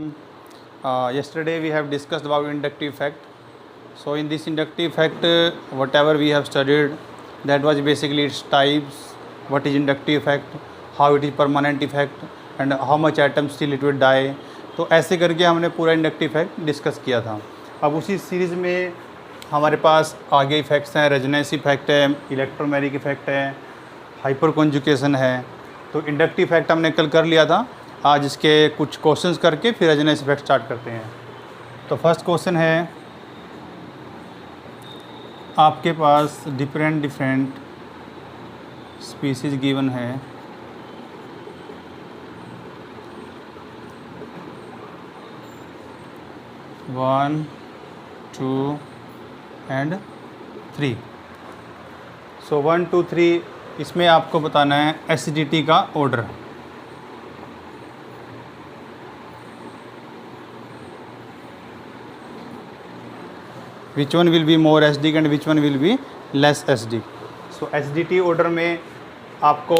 Yesterday we have discussed about inductive effect. So in this inductive effect, whatever we have studied, that was basically its types, what is inductive effect, how it is permanent effect, and how much atoms still it will die. तो ऐसे करके हमने पूरा inductive effect discuss किया था. अब उसी series में हमारे पास आगे इफेक्ट्स हैं, रेजोनेंस इफेक्ट है, इलेक्ट्रोमैग्नेटिक इफेक्ट है, हाइपर कॉन्जुगेशन है. तो इंडक्टिव इफेक्ट हमने कल कर लिया था. आज इसके कुछ क्वेश्चंस करके फिर रेजोनेंस इफेक्ट स्टार्ट करते हैं. तो फर्स्ट क्वेश्चन है, आपके पास डिफरेंट स्पीसीज गिवन है. One, two and three. So 1, 2, 3 इसमें आपको बताना है एसिडिटी का order. Which one will be more acidic and which one will be less acidic. So acidity order में आपको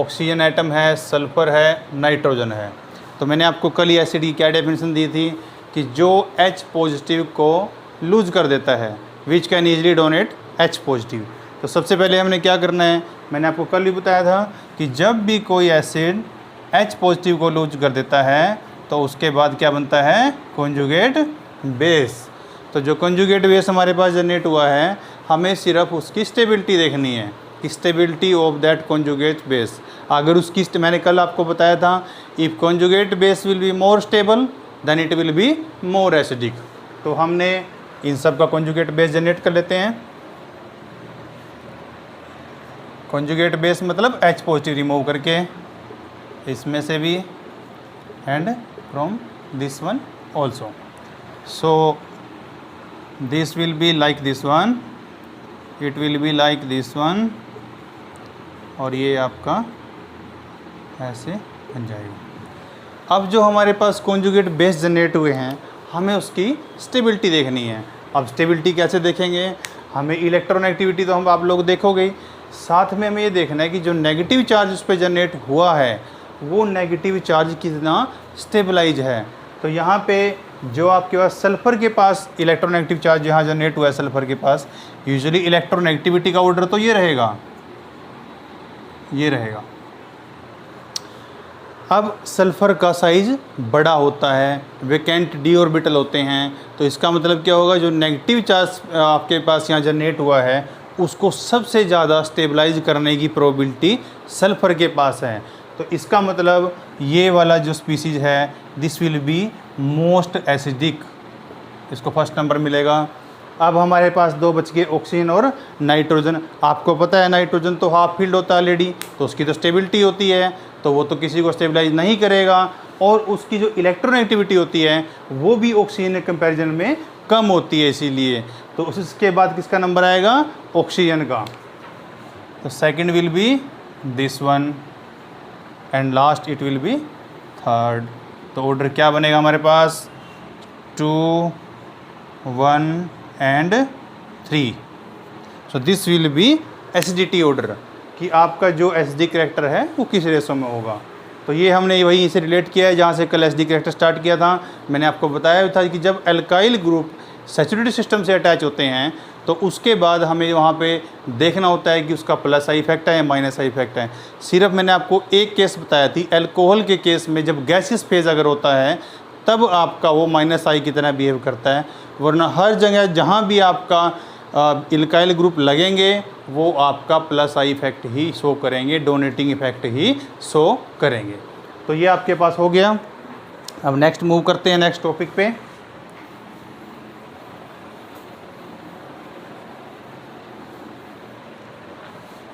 ऑक्सीजन एटम है, सल्फर है, नाइट्रोजन है. तो मैंने आपको कल ही एसिड की क्या डेफिनेशन दी थी कि जो H पॉजिटिव को लूज कर देता है, which can easily donate H positive. तो सबसे पहले हमने क्या करना है, मैंने आपको कल भी बताया था कि जब भी कोई एसिड H पॉजिटिव को लूज कर देता है तो उसके बाद क्या बनता है, कॉन्जुगेट बेस. तो जो कॉन्जुगेट बेस हमारे पास जनरेट हुआ है, हमें सिर्फ उसकी स्टेबिलिटी देखनी है कि stability of that conjugate base. अगर उसकी मैंने कल आपको बताया था, if conjugate base will be more stable then it will be more acidic. तो हमने इन सब का कॉन्जुगेट बेस जनरेट कर लेते हैं. कॉन्जुगेट बेस मतलब H पॉजिटिव रिमूव करके इसमें से भी and from this one also. So this will be like this one, it will be like this one, और ये आपका ऐसे बन जाएगा. अब जो हमारे पास कॉन्जुगेट बेस जनरेट हुए हैं, हमें उसकी स्टेबिलिटी देखनी है. अब स्टेबिलिटी कैसे देखेंगे, हमें इलेक्ट्रॉन एक्टिविटी तो हम आप लोग देखोगे, साथ में हमें ये देखना है कि जो नेगेटिव चार्ज उस पर जनरेट हुआ है वो नेगेटिव चार्ज कितना स्टेबलाइज है. तो यहाँ पे जो आपके पास सल्फ़र के पास इलेक्ट्रोनेगेटिव चार्ज यहाँ जनरेट हुआ है, सल्फ़र के पास यूजुअली इलेक्ट्रोनेगेटिविटी का ऑर्डर तो ये रहेगा, ये रहेगा. अब सल्फ़र का साइज़ बड़ा होता है, वैकेंट डी ऑर्बिटल होते हैं. तो इसका मतलब क्या होगा, जो नेगेटिव चार्ज आपके पास यहाँ जनरेट हुआ है उसको सबसे ज़्यादा स्टेबलाइज करने की प्रोबेबिलिटी सल्फ़र के पास है. तो इसका मतलब ये वाला जो स्पीसीज है, this will be most acidic, इसको फर्स्ट नंबर मिलेगा. अब हमारे पास दो बच गए, ऑक्सीजन और नाइट्रोजन. आपको पता है नाइट्रोजन तो हाफ फील्ड होता है ऑलरेडी, तो उसकी तो स्टेबिलिटी होती है, तो वो तो किसी को स्टेबलाइज नहीं करेगा. और उसकी जो इलेक्ट्रोनेगेटिविटी होती है वो भी ऑक्सीजन के कंपैरिजन में कम होती है, इसीलिए. तो उसके बाद किसका नंबर आएगा, ऑक्सीजन का. तो second will be this one and last it will be third. तो ऑर्डर क्या बनेगा हमारे पास, 2, 1 and 3. So this will B acidity order कि आपका जो एसिडिक कैरेक्टर है वो किस रेशो में होगा. तो ये हमने वहीं से रिलेट किया है जहाँ से कल एसिडिक कैरेक्टर स्टार्ट किया था. मैंने आपको बताया था कि जब एल्काइल ग्रुप सैचुरेटेड सिस्टम से अटैच होते हैं तो उसके बाद हमें वहाँ पे देखना होता है कि उसका प्लस आई इफेक्ट है या माइनस आई इफेक्ट है. सिर्फ मैंने आपको एक केस बताया थी, अल्कोहल के केस में जब गैसियस फेज अगर होता है तब आपका वो माइनस आई की तरह बिहेव करता है. वरना हर जगह जहाँ भी आपका एल्काइल ग्रुप लगेंगे वो आपका plus I effect he show करेंगे, डोनेटिंग इफेक्ट ही शो करेंगे. तो ये आपके पास हो गया. अब नेक्स्ट मूव करते हैं नेक्स्ट टॉपिक पे.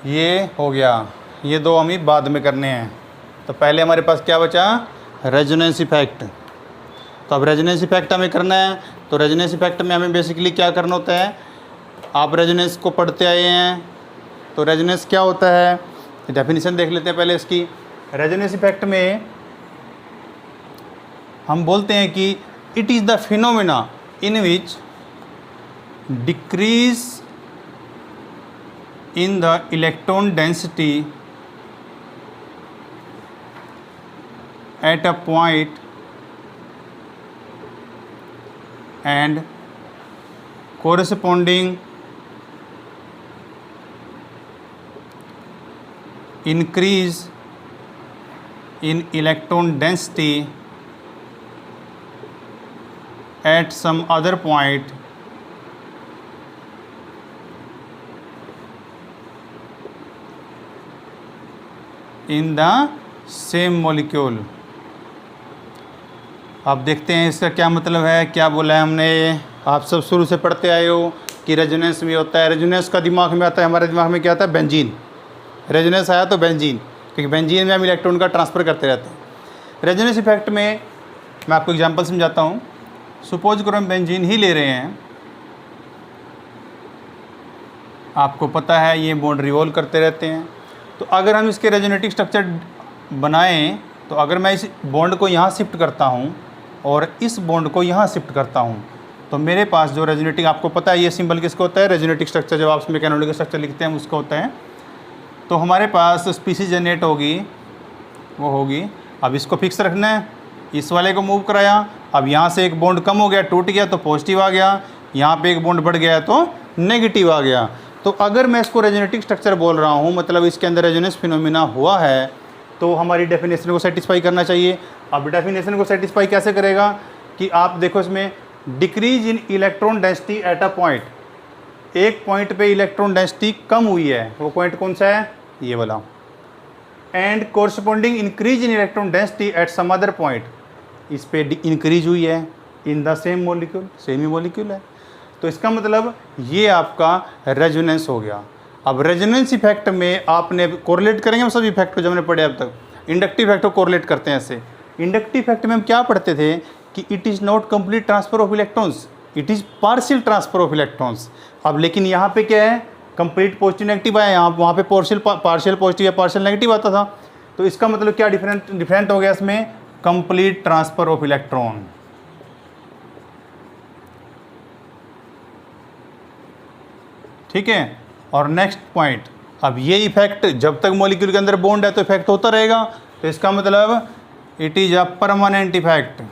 ये हो गया, ये दो हमें बाद में करने हैं. तो पहले हमारे पास क्या बचा, रेजोनेंस इफेक्ट. तो अब रेजोनेंस इफेक्ट हमें करना है. तो रेजोनेंस इफेक्ट में हमें बेसिकली क्या करना होता है, आप रेजोनेंस को पढ़ते आए हैं. तो रेजोनेंस क्या होता है, डेफिनेशन देख लेते हैं पहले इसकी. रेजोनेंस इफेक्ट में हम बोलते हैं कि it is the phenomena in which decrease in the electron density at a point and corresponding increase in electron density at some other point in the same molecule। अब देखते हैं इसका क्या मतलब है, क्या बोला है हमने। आप सब शुरू से पढ़ते आए हो कि रेजोनेंस में होता है, रेजोनेंस का दिमाग में आता है, हमारे दिमाग में क्या आता है, बेंजीन। रेजोनेंस आया तो बेंजीन, क्योंकि बेंजीन में हम इलेक्ट्रॉन का ट्रांसफ़र करते रहते हैं। रेजोनेंस इफेक्ट में मैं आपको एग्जांपल समझाता हूँ। सपोज करो हम बेंजीन ही ले रहे हैं, आपको पता है ये बॉन्ड रिवॉल्व करते रहते हैं। तो अगर हम इसके रेजोनेटिक स्ट्रक्चर बनाएं, तो अगर मैं इस बॉन्ड को यहाँ शिफ्ट करता हूँ और इस बॉन्ड को यहाँ शिफ्ट करता हूँ, तो मेरे पास जो रेजोनेटिक, आपको पता है ये सिंबल किसका होता है, रेजोनेटिक स्ट्रक्चर, जब आप मैकेनोनिकल स्ट्रक्चर लिखते हैं उसका होता है। तो हमारे पास स्पीसीज जनरेट होगी, वो होगी। अब इसको फिक्स रखना है, इस वाले को मूव कराया, अब यहाँ से एक बॉन्ड कम हो गया, टूट गया तो पॉजिटिव आ गया, यहाँ पे एक बॉन्ड बढ़ गया तो नेगेटिव आ गया। तो अगर मैं इसको रेजोनेटिक स्ट्रक्चर बोल रहा हूँ, मतलब इसके अंदर रेजोनेंस फिनोमिना हुआ है, तो हमारी डेफिनेशन को सेटिस्फाई करना चाहिए। अब डेफिनेशन को सेटिस्फाई कैसे करेगा कि आप देखो इसमें decrease in electron density at a point, एक पॉइंट पे इलेक्ट्रॉन डेंसिटी कम हुई है, वो पॉइंट कौन सा है, ये वाला। And corresponding increase in electron density at some other point, इस पे इंक्रीज हुई है in the same molecule, same ही मॉलिक्यूल है। तो इसका मतलब ये आपका रेजोनेंस हो गया। अब रेजोनेंस इफेक्ट में आपने कोरिलेट करेंगे हम सब इफेक्ट को जो हमने पढ़े अब तक। इंडक्टिव इफेक्ट को कोरिलेट करते हैं ऐसे। इंडक्टिव इफेक्ट में हम क्या पढ़ते थे कि it is not complete transfer of electrons, it is partial transfer of electrons. अब लेकिन यहाँ पे क्या है, कंप्लीट पॉजिटिव नेगेटिव आया, यहाँ वहाँ पे पार्शियल पॉजिटिव या पार्शियल नेगेटिव आता था। तो इसका मतलब क्या डिफरेंट हो गया इसमें, कंप्लीट ट्रांसफर ऑफ इलेक्ट्रॉन। ठीक है। और नेक्स्ट पॉइंट, अब ये इफेक्ट जब तक मॉलिक्यूल के अंदर बॉन्ड है तो इफेक्ट होता रहेगा। तो इसका मतलब it is a permanent effect,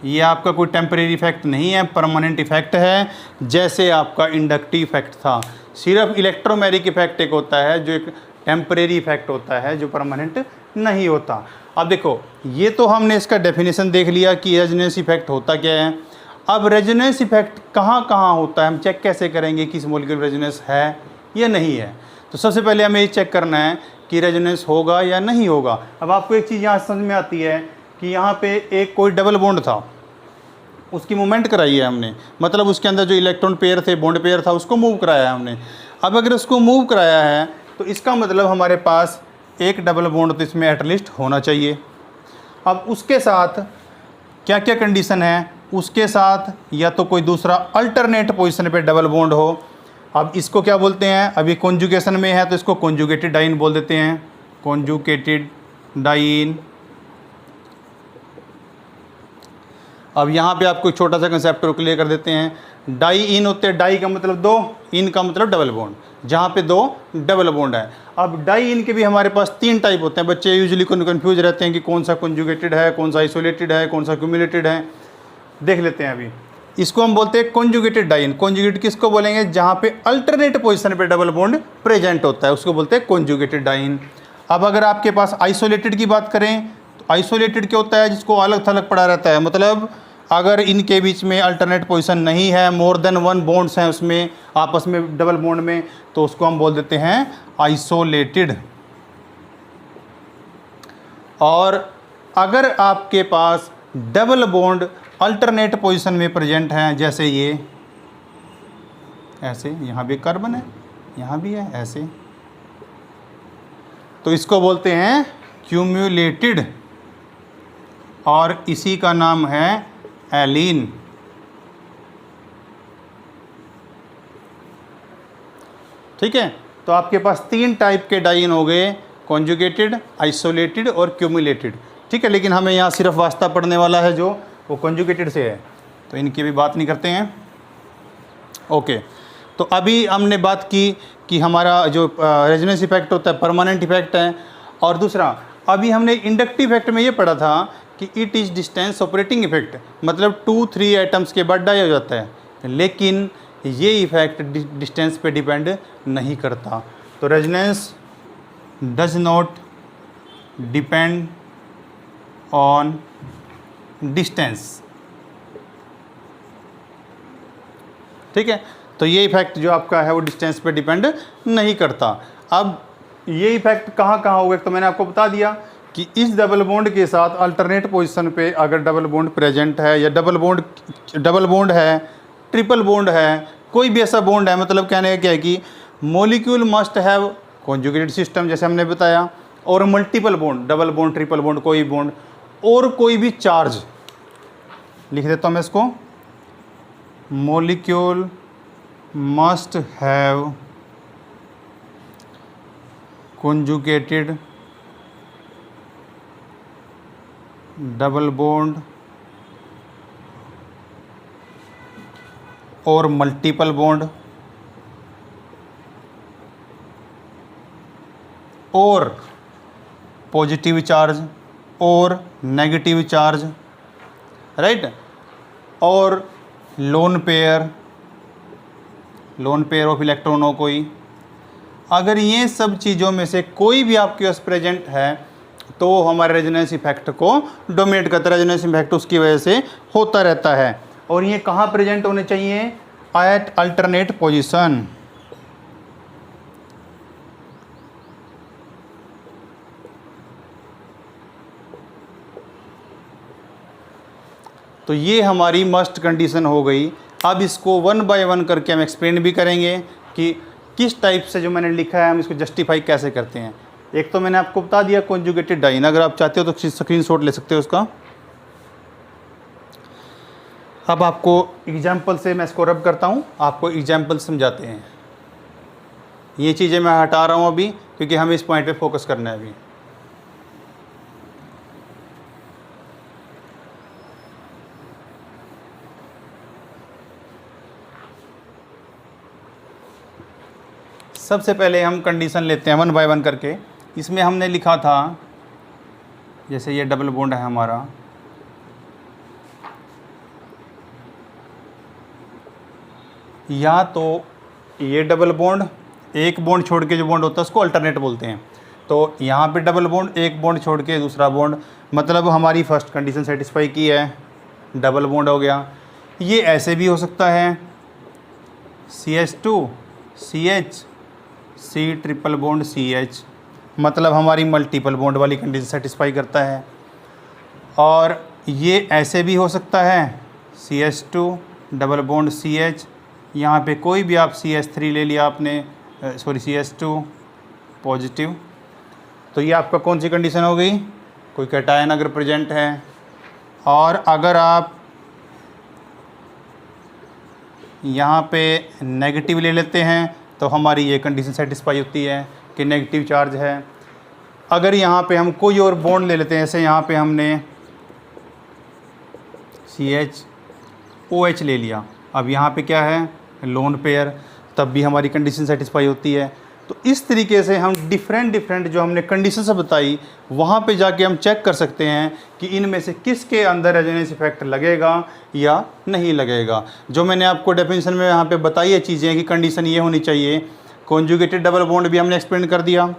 ये आपका कोई टेम्परेरी इफेक्ट नहीं है, परमानेंट इफेक्ट है। जैसे आपका इंडक्टिव इफेक्ट था, सिर्फ इलेक्ट्रोमैग्नेटिक इफेक्ट एक होता है जो एक टेम्परेरी इफेक्ट होता है, जो परमानेंट नहीं होता। अब देखो ये तो हमने इसका डेफिनेशन देख लिया कि रेजोनेंस इफेक्ट होता क्या है। अब रेजोनेंस इफेक्ट कहाँ कहाँ होता है, हम चेक कैसे करेंगे कि इस मॉलिक्यूल रेजोनेंस है या नहीं है। तो सबसे पहले हमें ये चेक करना है कि रेजोनेंस होगा या नहीं होगा। अब आपको एक चीज़ यहाँ समझ में आती है कि यहाँ पे एक कोई डबल बॉन्ड था, उसकी मूवमेंट कराई है हमने, मतलब उसके अंदर जो इलेक्ट्रॉन पेयर थे, बॉन्ड पेयर था, उसको मूव कराया है हमने। अब अगर उसको मूव कराया है तो इसका मतलब हमारे पास एक डबल बॉन्ड तो इसमें एटलीस्ट होना चाहिए। अब उसके साथ क्या क्या कंडीशन है, उसके साथ या तो कोई दूसरा अल्टरनेट पोजीशन पे डबल बॉन्ड हो। अब इसको क्या बोलते हैं, अभी कॉन्जुगेशन में है तो इसको कॉन्जुगेटेड डाइन बोल देते हैं, कॉन्जुगेटेड डाइन। अब यहाँ पे आपको एक छोटा सा कंसेप्ट क्लियर कर देते हैं। डाई इन होते हैं, डाई का मतलब दो, इन का मतलब डबल बॉन्ड, जहाँ पे दो डबल बॉन्ड है। अब डाई इन के भी हमारे पास तीन टाइप होते हैं। बच्चे यूजुअली कन्फ्यूज रहते हैं कि कौन सा कॉन्जुगेटेड है, कौन सा आइसोलेटेड है, कौन सा क्यूमुलेटेड है। देख लेते हैं अभी। इसको हम बोलते हैं कॉन्जुगेटेड डाइन। कॉन्जुगेट किसको बोलेंगे, जहाँ पे अल्टरनेट पोजीशन पे डबल बॉन्ड प्रेजेंट होता है, उसको बोलते हैं कॉन्जुगेटेड डाइन। अब अगर आपके पास आइसोलेटेड की बात करें तो आइसोलेटेड क्या होता है, जिसको अलग थलग पड़ा रहता है, मतलब अगर इनके बीच में अल्टरनेट पोजीशन नहीं है, मोर देन वन बॉन्ड्स हैं उसमें आपस में डबल बॉन्ड में, तो उसको हम बोल देते हैं आइसोलेटेड। और अगर आपके पास डबल बॉन्ड अल्टरनेट पोजीशन में प्रेजेंट हैं, जैसे ये ऐसे, यहाँ भी कार्बन है, यहाँ भी है ऐसे, तो इसको बोलते हैं क्यूमुलेटेड, और इसी का नाम है एलीन। ठीक है। तो आपके पास तीन टाइप के डाइन हो गए, कॉन्जुगेटेड, आइसोलेटेड और क्यूमुलेटेड। ठीक है, लेकिन हमें यहाँ सिर्फ वास्ता पढ़ने वाला है जो वो कॉन्जुगेटेड से है, तो इनकी भी बात नहीं करते हैं। ओके, तो अभी हमने बात की कि हमारा जो रेजोनेंस इफेक्ट होता है परमानेंट इफेक्ट है। और दूसरा अभी हमने इंडक्टिव इफेक्ट में ये पढ़ा था कि it is distance operating effect, मतलब 2-3 एटम्स के बाद डाई हो जाता है, लेकिन ये इफेक्ट डिस्टेंस पे डिपेंड नहीं करता। तो resonance does not depend on distance, ठीक है। तो ये इफेक्ट जो आपका है वो डिस्टेंस पे डिपेंड नहीं करता। अब ये इफेक्ट कहाँ कहाँ होगा, तो मैंने आपको बता दिया कि इस डबल बॉन्ड के साथ अल्टरनेट पोजीशन पे अगर डबल बॉन्ड प्रेजेंट है, या डबल बॉन्ड है, ट्रिपल बॉन्ड है, कोई भी ऐसा बॉन्ड है, मतलब कहने का क्या है कि molecule must have conjugated system जैसे हमने बताया, और multiple bond, double bond, triple bond, कोई बॉन्ड, और कोई भी चार्ज, लिख देता हूँ मैं इसको, molecule must have conjugated double bond और मल्टीपल बॉन्ड और पॉजिटिव चार्ज और नेगेटिव चार्ज, राइट, और लोन पेयर ऑफ इलेक्ट्रॉन हो कोई, अगर ये सब चीज़ों में से कोई भी आपके पास प्रेजेंट है तो हमारे रेजोनेंस इफेक्ट को डोमिनेट करता है। रेजोनेंस इफेक्ट उसकी वजह से होता रहता है। और ये कहाँ प्रेजेंट होने चाहिए? At alternate position. तो ये हमारी मस्ट कंडीशन हो गई। अब इसको वन बाय वन करके हम एक्सप्लेन भी करेंगे कि किस टाइप से जो मैंने लिखा है हम इसको जस्टिफाई कैसे करते हैं। एक तो मैंने आपको बता दिया कॉन्जुगेटेड डाइन, अगर आप चाहते हो तो स्क्रीनशॉट ले सकते हो उसका। अब आपको एग्जाम्पल से मैं इसको रब करता हूँ, आपको एग्जाम्पल समझाते हैं। ये चीज़ें मैं हटा रहा हूँ अभी क्योंकि हमें इस पॉइंट पे फोकस करना है अभी। सबसे पहले हम कंडीशन लेते हैं वन बाय वन करके। इसमें हमने लिखा था, जैसे ये डबल बॉन्ड है हमारा, या तो ये डबल बॉन्ड, एक बॉन्ड छोड़ के जो बॉन्ड होता है उसको अल्टरनेट बोलते हैं। तो यहाँ पे डबल बॉन्ड, एक बॉन्ड छोड़ के दूसरा बॉन्ड, मतलब हमारी फर्स्ट कंडीशन सेटिस्फाई की है, डबल बॉन्ड हो गया। ये ऐसे भी हो सकता है, CH2 CH C triple bond CH, मतलब हमारी मल्टीपल बॉन्ड वाली कंडीशन सेटिस्फाई करता है। और ये ऐसे भी हो सकता है, CH2 डबल बॉन्ड CH, यहाँ पे कोई भी आप CH3 ले लिया आपने, सॉरी CH2 पॉजिटिव। तो ये आपका कौन सी कंडीशन हो गई? कोई कैटायन अगर प्रेजेंट है। और अगर आप यहाँ पे नेगेटिव ले लेते हैं तो हमारी ये कंडीशन सेटिस्फाई होती है कि नेगेटिव चार्ज है। अगर यहाँ पे हम कोई और बॉन्ड ले लेते हैं, जैसे यहाँ पे हमने CH OH ले लिया, अब यहाँ पे क्या है? लोन पेयर, तब भी हमारी कंडीशन सेटिस्फाई होती है। तो इस तरीके से हम डिफरेंट जो हमने कंडीशंस बताई वहाँ पे जाके हम चेक कर सकते हैं कि इनमें से किसके अंदर रेजोनेंस इफेक्ट लगेगा या नहीं लगेगा। जो मैंने आपको डेफिनेशन में यहाँ पे बताई है चीज़ें कि कंडीशन ये होनी चाहिए। कॉन्जुगेटेड डबल बॉन्ड भी हमने एक्सप्लेन कर दिया,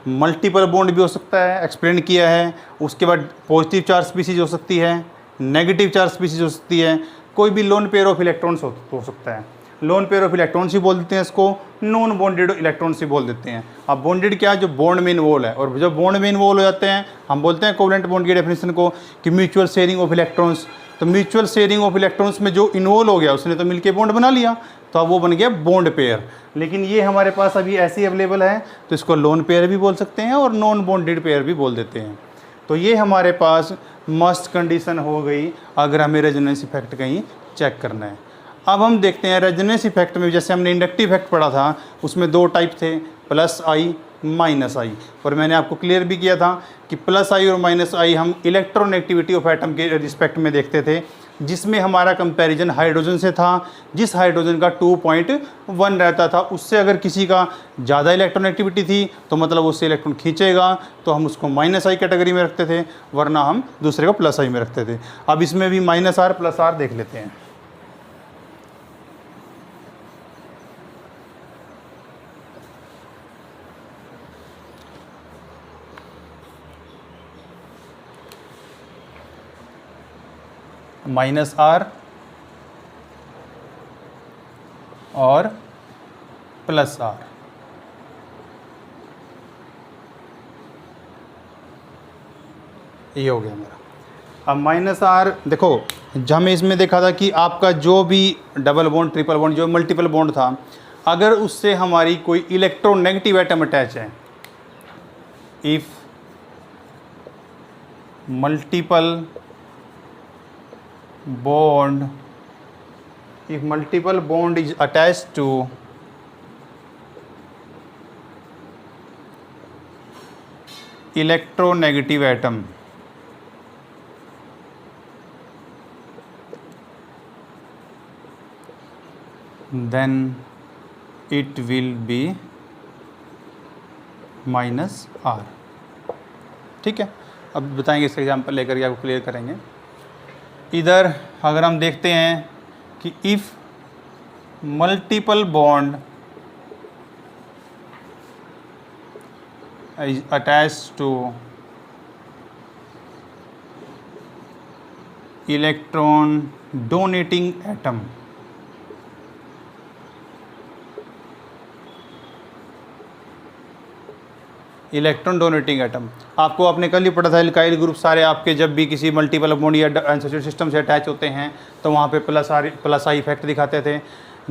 मल्टीपल बॉन्ड भी हो सकता है, एक्सप्लेन किया है। उसके बाद पॉजिटिव चार्ज स्पीसीज हो सकती है, नेगेटिव चार्ज स्पीसीज हो सकती है, कोई भी लोन पेयर ऑफ इलेक्ट्रॉन्स हो सकता है। लोन पेयर ऑफ इलेक्ट्रॉन्स ही बोल देते हैं इसको, नॉन बॉन्डेड इलेक्ट्रॉन्स ही बोल देते हैं। अब बॉन्डेड क्या है? जो बॉन्ड में इन्वॉल्व है। और जो बॉन्ड में इन्वॉल्व हो जाते हैं हम बोलते हैं कोवेलेंट बॉन्ड की डेफिनेशन को कि म्यूचुअल शेयरिंग ऑफ इलेक्ट्रॉन्स। तो म्यूचुअल शेयरिंग ऑफ इलेक्ट्रॉन्स में जो इन्वॉल्व हो गया उसने तो मिलके बॉन्ड बना लिया, तो अब वो बन गया बॉन्ड पेयर। लेकिन ये हमारे पास अभी ऐसी अवेलेबल है तो इसको लोन पेयर भी बोल सकते हैं और नॉन बॉन्डेड पेयर भी बोल देते हैं। तो ये हमारे पास मस्ट कंडीशन हो गई अगर हमें रेजोनेंस इफेक्ट कहीं चेक करना है। अब हम देखते हैं रेजोनेंस इफेक्ट में, जैसे हमने इंडक्टिव इफेक्ट पढ़ा था उसमें दो टाइप थे, +I -I। और मैंने आपको क्लियर भी किया था कि +I और -I हम इलेक्ट्रॉन एक्टिविटी ऑफ एटम के रिस्पेक्ट में देखते थे। जिसमें हमारा कंपैरिजन हाइड्रोजन से था, जिस हाइड्रोजन का 2.1 रहता था उससे अगर किसी का ज़्यादा इलेक्ट्रॉन एक्टिविटी थी तो मतलब उससे इलेक्ट्रॉन खींचेगा, तो हम उसको -I कैटेगरी में रखते थे, वरना हम दूसरे को +I में रखते थे। अब इसमें भी -R +R देख लेते हैं। -R और +R, ये हो गया मेरा। अब -R देखो, हमें इसमें देखा था कि आपका जो भी डबल बॉन्ड, ट्रिपल बॉन्ड, जो मल्टीपल बॉन्ड था, अगर उससे हमारी कोई इलेक्ट्रोनेगेटिव एटम अटैच है, if multiple bond is attached to electronegative atom, then it will be -R। ठीक है, अब बताएंगे, इसका एग्जांपल लेकर के आपको क्लियर करेंगे। इधर अगर हम देखते हैं कि if multiple bond is attached two electron donating atom, electron donating atom, आपको आपने कल ही पढ़ा था, एल्काइल ग्रुप सारे आपके जब भी किसी मल्टीपल बॉन्ड या अनसैचुरेटेड सिस्टम से अटैच होते हैं तो वहाँ पे +I इफेक्ट दिखाते थे।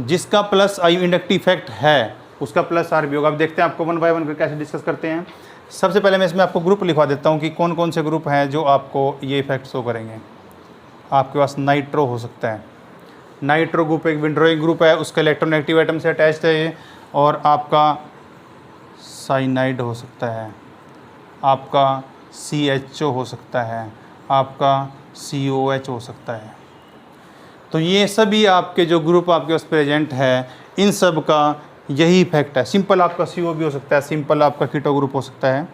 जिसका +I इंडक्टिव इफेक्ट है उसका +R भी होगा। अब देखते हैं आपको 1 बाय 1 करके कैसे डिस्कस करते हैं। सबसे पहले मैं इसमें आपको ग्रुप लिखवा देता हूँ कि कौन कौन से ग्रुप हैं जो आपको ये इफेक्ट शो करेंगे। आपके पास नाइट्रो हो सकता है, नाइट्रो ग्रुप एक विंड्रोइंग ग्रुप है, उसका इलेक्ट्रोनेगेटिव एटम से अटैच्ड है ये, और आपका साइनाइड हो सकता है, आपका CHO हो सकता है, आपका COH हो सकता है। तो ये सभी आपके जो ग्रुप आपके पास प्रेजेंट है, इन सब का यही इफेक्ट है। सिंपल आपका CO भी हो सकता है, सिंपल आपका कीटो ग्रुप हो सकता है।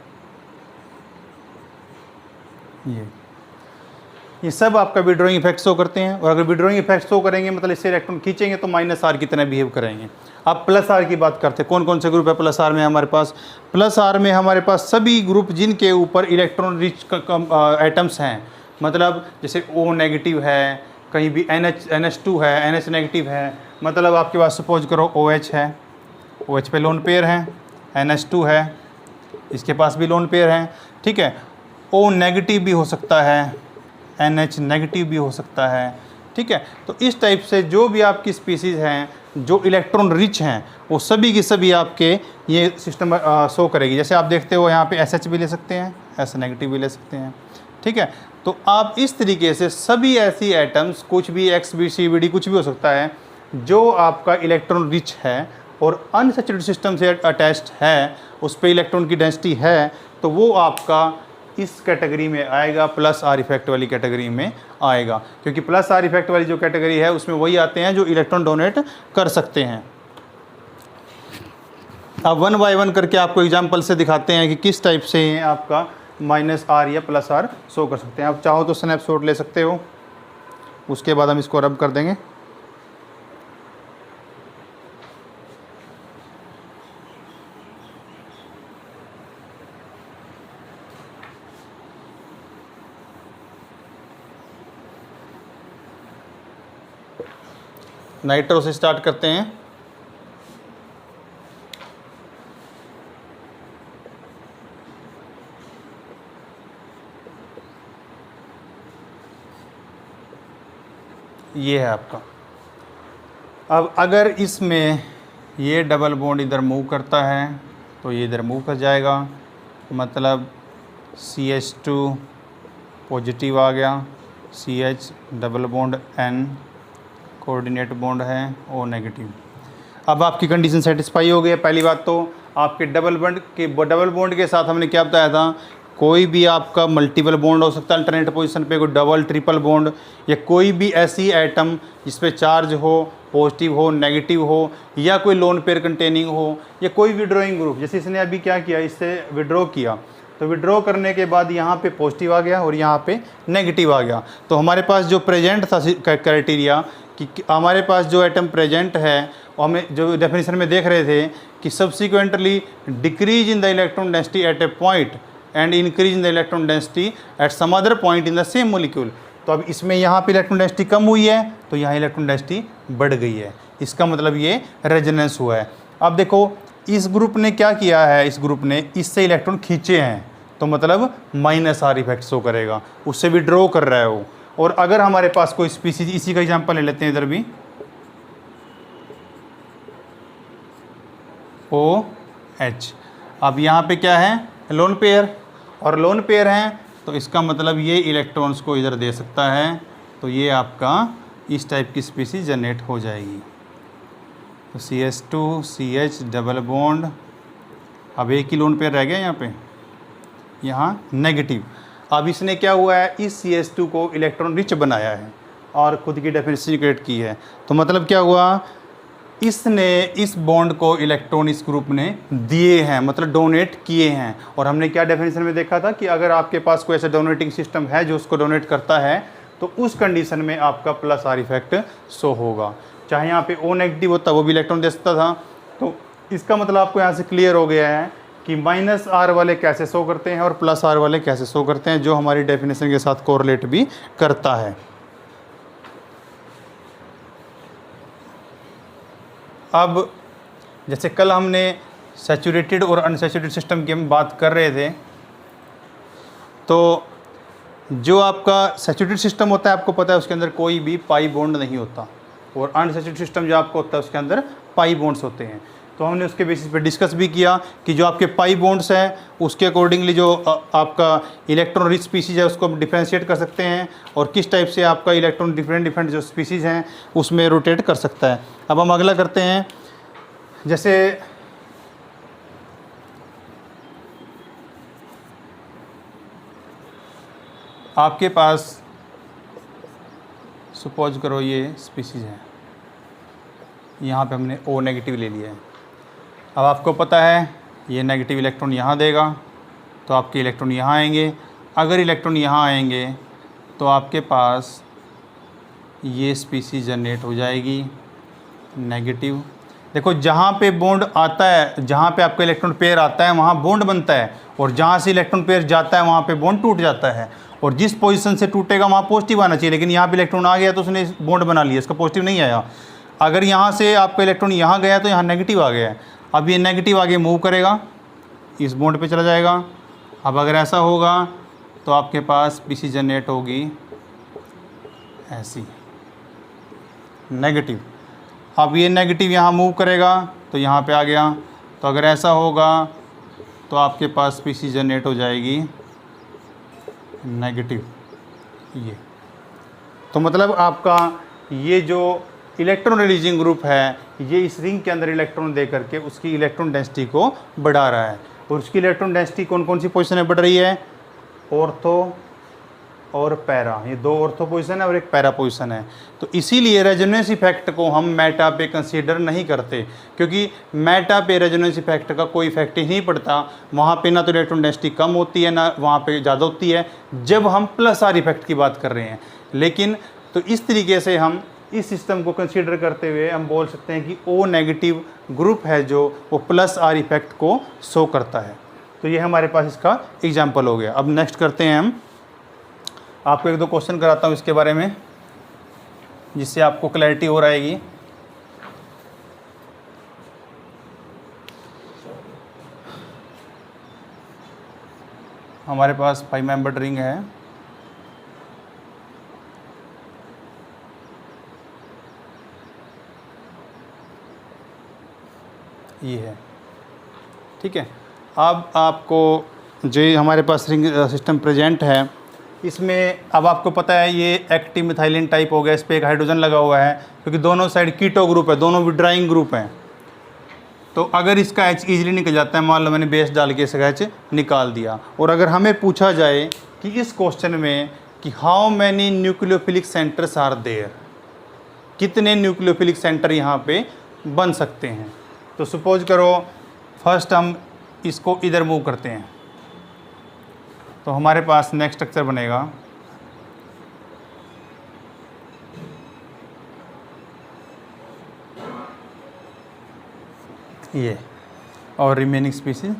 ये सब आपका विड्रॉइंग इफेक्ट शो करते हैं, और अगर विड्रॉइंग इफेक्ट शो करेंगे मतलब इससे इलेक्ट्रॉन खींचेंगे तो -R की तरह बिहेव करेंगे। अब +R की बात करते हैं, कौन कौन से ग्रुप है +R में हमारे पास। +R में हमारे पास सभी ग्रुप जिनके ऊपर इलेक्ट्रॉन रिच एटम्स हैं, मतलब जैसे O नेगेटिव है, कहीं भी NH2 है, NH नेगेटिव है, मतलब आपके पास सपोज करो OH है, OH पे लोन पेयर है, NH2 है, इसके पास भी लोन पेयर है, ठीक है। O नेगेटिव भी हो सकता है, NH नेगेटिव भी हो सकता है, ठीक है। तो इस टाइप से जो भी आपकी स्पीसीज़ हैं जो इलेक्ट्रॉन रिच हैं वो सभी की सभी आपके ये सिस्टम शो करेगी। जैसे आप देखते हो यहाँ पे SH भी ले सकते हैं, S नेगेटिव भी ले सकते हैं, ठीक है। तो आप इस तरीके से सभी ऐसी एटम्स, कुछ भी XB CBD कुछ भी हो सकता है जो आपका इलेक्ट्रॉन रिच है और अनसैचुरेटेड सिस्टम से अटैच्ड है, उस पर इलेक्ट्रॉन की डेंसिटी है, तो वो आपका इस कैटेगरी में आएगा, +R इफेक्ट वाली कैटेगरी में आएगा। क्योंकि +R इफेक्ट वाली जो कैटेगरी है उसमें वही आते हैं जो इलेक्ट्रॉन डोनेट कर सकते हैं। अब 1 बाय 1 करके आपको एग्जांपल से दिखाते हैं कि किस टाइप से आपका -R या +R शो कर सकते हैं। आप चाहो तो स्नैपशॉट ले सकते हो, उसके बाद हम इसको रब कर देंगे। नाइट्रो से स्टार्ट करते हैं। ये है आपका। अब अगर इसमें ये डबल बॉन्ड इधर मूव करता है तो ये इधर मूव कर जाएगा, मतलब CH2 पॉजिटिव आ गया, CH double bond N coordinate bond है O नेगेटिव। अब आपकी कंडीशन सेटिस्फाई हो गई है। पहली बात तो आपके डबल बॉन्ड के साथ हमने क्या बताया था कोई भी आपका मल्टीपल बॉन्ड हो सकता है अल्टरनेट पोजीशन पे, कोई डबल ट्रिपल बॉन्ड, या कोई भी ऐसी एटम जिस पे चार्ज हो, पॉजिटिव हो, नेगेटिव हो, या कोई लोन पेयर कंटेनिंग हो, या कोई विड्रॉइंग ग्रुप। जैसे इसने अभी क्या किया, इससे विड्रॉ किया, तो विड्रॉ करने के बाद यहाँ पे पॉजिटिव आ गया और यहाँ पे नेगेटिव आ गया। तो हमारे पास जो प्रेजेंट था क्राइटेरिया कि हमारे पास जो एटम प्रेजेंट है, हमें जो डेफिनेशन में देख रहे थे कि subsequently decrease in the electron density at a point and increase in the electron density at some other point in the same molecule. तो अब इसमें यहाँ पे इलेक्ट्रॉन डेंसिटी कम हुई है तो यहाँ इलेक्ट्रॉन डेंसिटी बढ़ गई है, इसका मतलब ये रेजोनेंस हुआ है। अब देखो इस ग्रुप ने क्या किया है, इस ग्रुप ने इससे इलेक्ट्रॉन खींचे हैं, तो मतलब माइनस आर इफेक्ट शो करेगा, उससे भी ड्रॉ कर रहा है वो। और अगर हमारे पास कोई स्पीसीज, इसी का एग्जांपल ले लेते हैं इधर भी, OH। अब यहाँ पे क्या है, लोन पेयर, और लोन पेयर हैं तो इसका मतलब ये इलेक्ट्रॉन्स को इधर दे सकता है, तो ये आपका इस टाइप की स्पीसीज जनरेट हो जाएगी। तो CH2 CH डबल बॉन्ड, अब एक ही लोन पेयर रह गया यहाँ पे, यहाँ नेगेटिव। अब इसने क्या हुआ है, इस CH2 को इलेक्ट्रॉन रिच बनाया है और खुद की डेफिनेशन क्रिएट की है। तो मतलब क्या हुआ, इसने इस बॉन्ड को इलेक्ट्रॉन इस ग्रुप ने दिए हैं, मतलब डोनेट किए हैं। और हमने क्या डेफिनेशन में देखा था कि अगर आपके पास कोई ऐसा डोनेटिंग सिस्टम है जो उसको डोनेट करता है, तो उस कंडीशन में आपका प्लस आर इफेक्ट शो होगा। चाहे यहाँ पे O नेगेटिव होता वो भी इलेक्ट्रॉन दे सकता था। तो इसका मतलब आपको यहाँ से क्लियर हो गया है कि माइनस आर वाले कैसे शो करते हैं और प्लस आर वाले कैसे शो करते हैं, जो हमारी डेफिनेशन के साथ कोरिलेट भी करता है। अब जैसे कल हमने सैचुरेटेड और अनसैचुरेटेड सिस्टम की हम बात कर रहे थे, तो जो आपका सैचुरेटेड सिस्टम होता है आपको पता है उसके अंदर कोई भी पाई बॉन्ड नहीं होता, और अनसैचुरेटेड सिस्टम जो आपको होता है उसके अंदर पाई बॉन्ड्स होते हैं। तो हमने उसके बेसिस पे डिस्कस भी किया कि जो आपके पाई बॉन्ड्स हैं उसके अकॉर्डिंगली जो आपका इलेक्ट्रॉन रिच स्पीसीज है उसको हम डिफ्रेंशिएट कर सकते हैं, और किस टाइप से आपका इलेक्ट्रॉन डिफरेंट जो स्पीसीज हैं उसमें रोटेट कर सकता है। अब हम अगला करते हैं, जैसे आपके पास सपोज करो ये स्पीसीज है, यहाँ पे हमने O नेगेटिव ले लिया है। अब आपको पता है ये नेगेटिव इलेक्ट्रॉन यहाँ देगा तो आपके इलेक्ट्रॉन यहाँ आएंगे। अगर इलेक्ट्रॉन यहाँ आएंगे तो आपके पास ये स्पीसीज जनरेट हो जाएगी नेगेटिव। देखो जहाँ पे बॉन्ड आता है, जहाँ पे आपका इलेक्ट्रॉन पेयर आता है वहाँ बॉन्ड बनता है, और जहाँ से इलेक्ट्रॉन पेयर जाता है वहाँ पे बॉन्ड टूट जाता है। और जिस पोजीशन से टूटेगा वहाँ पॉजिटिव आना चाहिए, लेकिन यहाँ पे इलेक्ट्रॉन आ गया तो उसने बॉन्ड बना लिया, इसका पॉजिटिव नहीं आया। अगर यहाँ से आपका इलेक्ट्रॉन यहाँ गया तो यहाँ नेगेटिव आ गया है। अब ये नेगेटिव आगे मूव करेगा, इस बॉन्ड पे चला जाएगा। अब अगर ऐसा होगा तो आपके पास स्पीसीज जनरेट होगी ऐसी नेगेटिव। अब ये नेगेटिव यहाँ मूव करेगा तो यहाँ पे आ गया। तो अगर ऐसा होगा तो आपके पास स्पीसीज जनरेट हो जाएगी नेगेटिव ये। तो मतलब आपका ये जो इलेक्ट्रॉन रिलीजिंग ग्रुप है ये इस रिंग के अंदर इलेक्ट्रॉन दे करके उसकी इलेक्ट्रॉन डेंसिटी को बढ़ा रहा है। और उसकी इलेक्ट्रॉन डेंसिटी कौन कौन सी पोजीशन में बढ़ रही है, ऑर्थो और पैरा, ये दो ऑर्थो पोजीशन है और एक पैरा पोजीशन है। तो इसीलिए रेजोनेंस इफेक्ट को हम मेटा पे कंसीडर नहीं करते, क्योंकि मेटा पे रेजोनेंस इफेक्ट का कोई इफेक्ट ही नहीं पड़ता। वहाँ पे ना तो इलेक्ट्रॉन डेंसिटी कम होती है ना वहाँ पे ज़्यादा होती है, जब हम प्लस आर इफेक्ट की बात कर रहे हैं। लेकिन तो इस तरीके से हम इस सिस्टम को कंसीडर करते हुए हम बोल सकते हैं कि O नेगेटिव ग्रुप है जो वो प्लस आर इफेक्ट को शो करता है। तो ये हमारे पास इसका एग्जाम्पल हो गया। अब नेक्स्ट करते हैं हम, आपको एक दो क्वेश्चन कराता हूँ इसके बारे में जिससे आपको क्लैरिटी हो रहेगी। हमारे पास 5 मेंबर रिंग है, ये है, ठीक है। अब आपको जो हमारे पास रिंग सिस्टम प्रेजेंट है इसमें अब आपको पता है ये एक्टिव मिथाइलिन टाइप हो गया, इस पर एक हाइड्रोजन लगा हुआ है क्योंकि दोनों साइड कीटो ग्रुप है, दोनों विड्राइंग ग्रुप हैं। तो अगर इसका H ईजिली निकल जाता है, मान लो मैंने बेस डाल के इसका H निकाल दिया, और अगर हमें पूछा जाए कि इस क्वेश्चन में कि how many nucleophilic centres are there, कितने न्यूक्लियोफिलिक सेंटर यहाँ पे बन सकते हैं, तो सपोज करो फर्स्ट हम इसको इधर मूव करते हैं, तो हमारे पास नेक्स्ट स्ट्रक्चर बनेगा ये, और रिमेनिंग स्पीसीज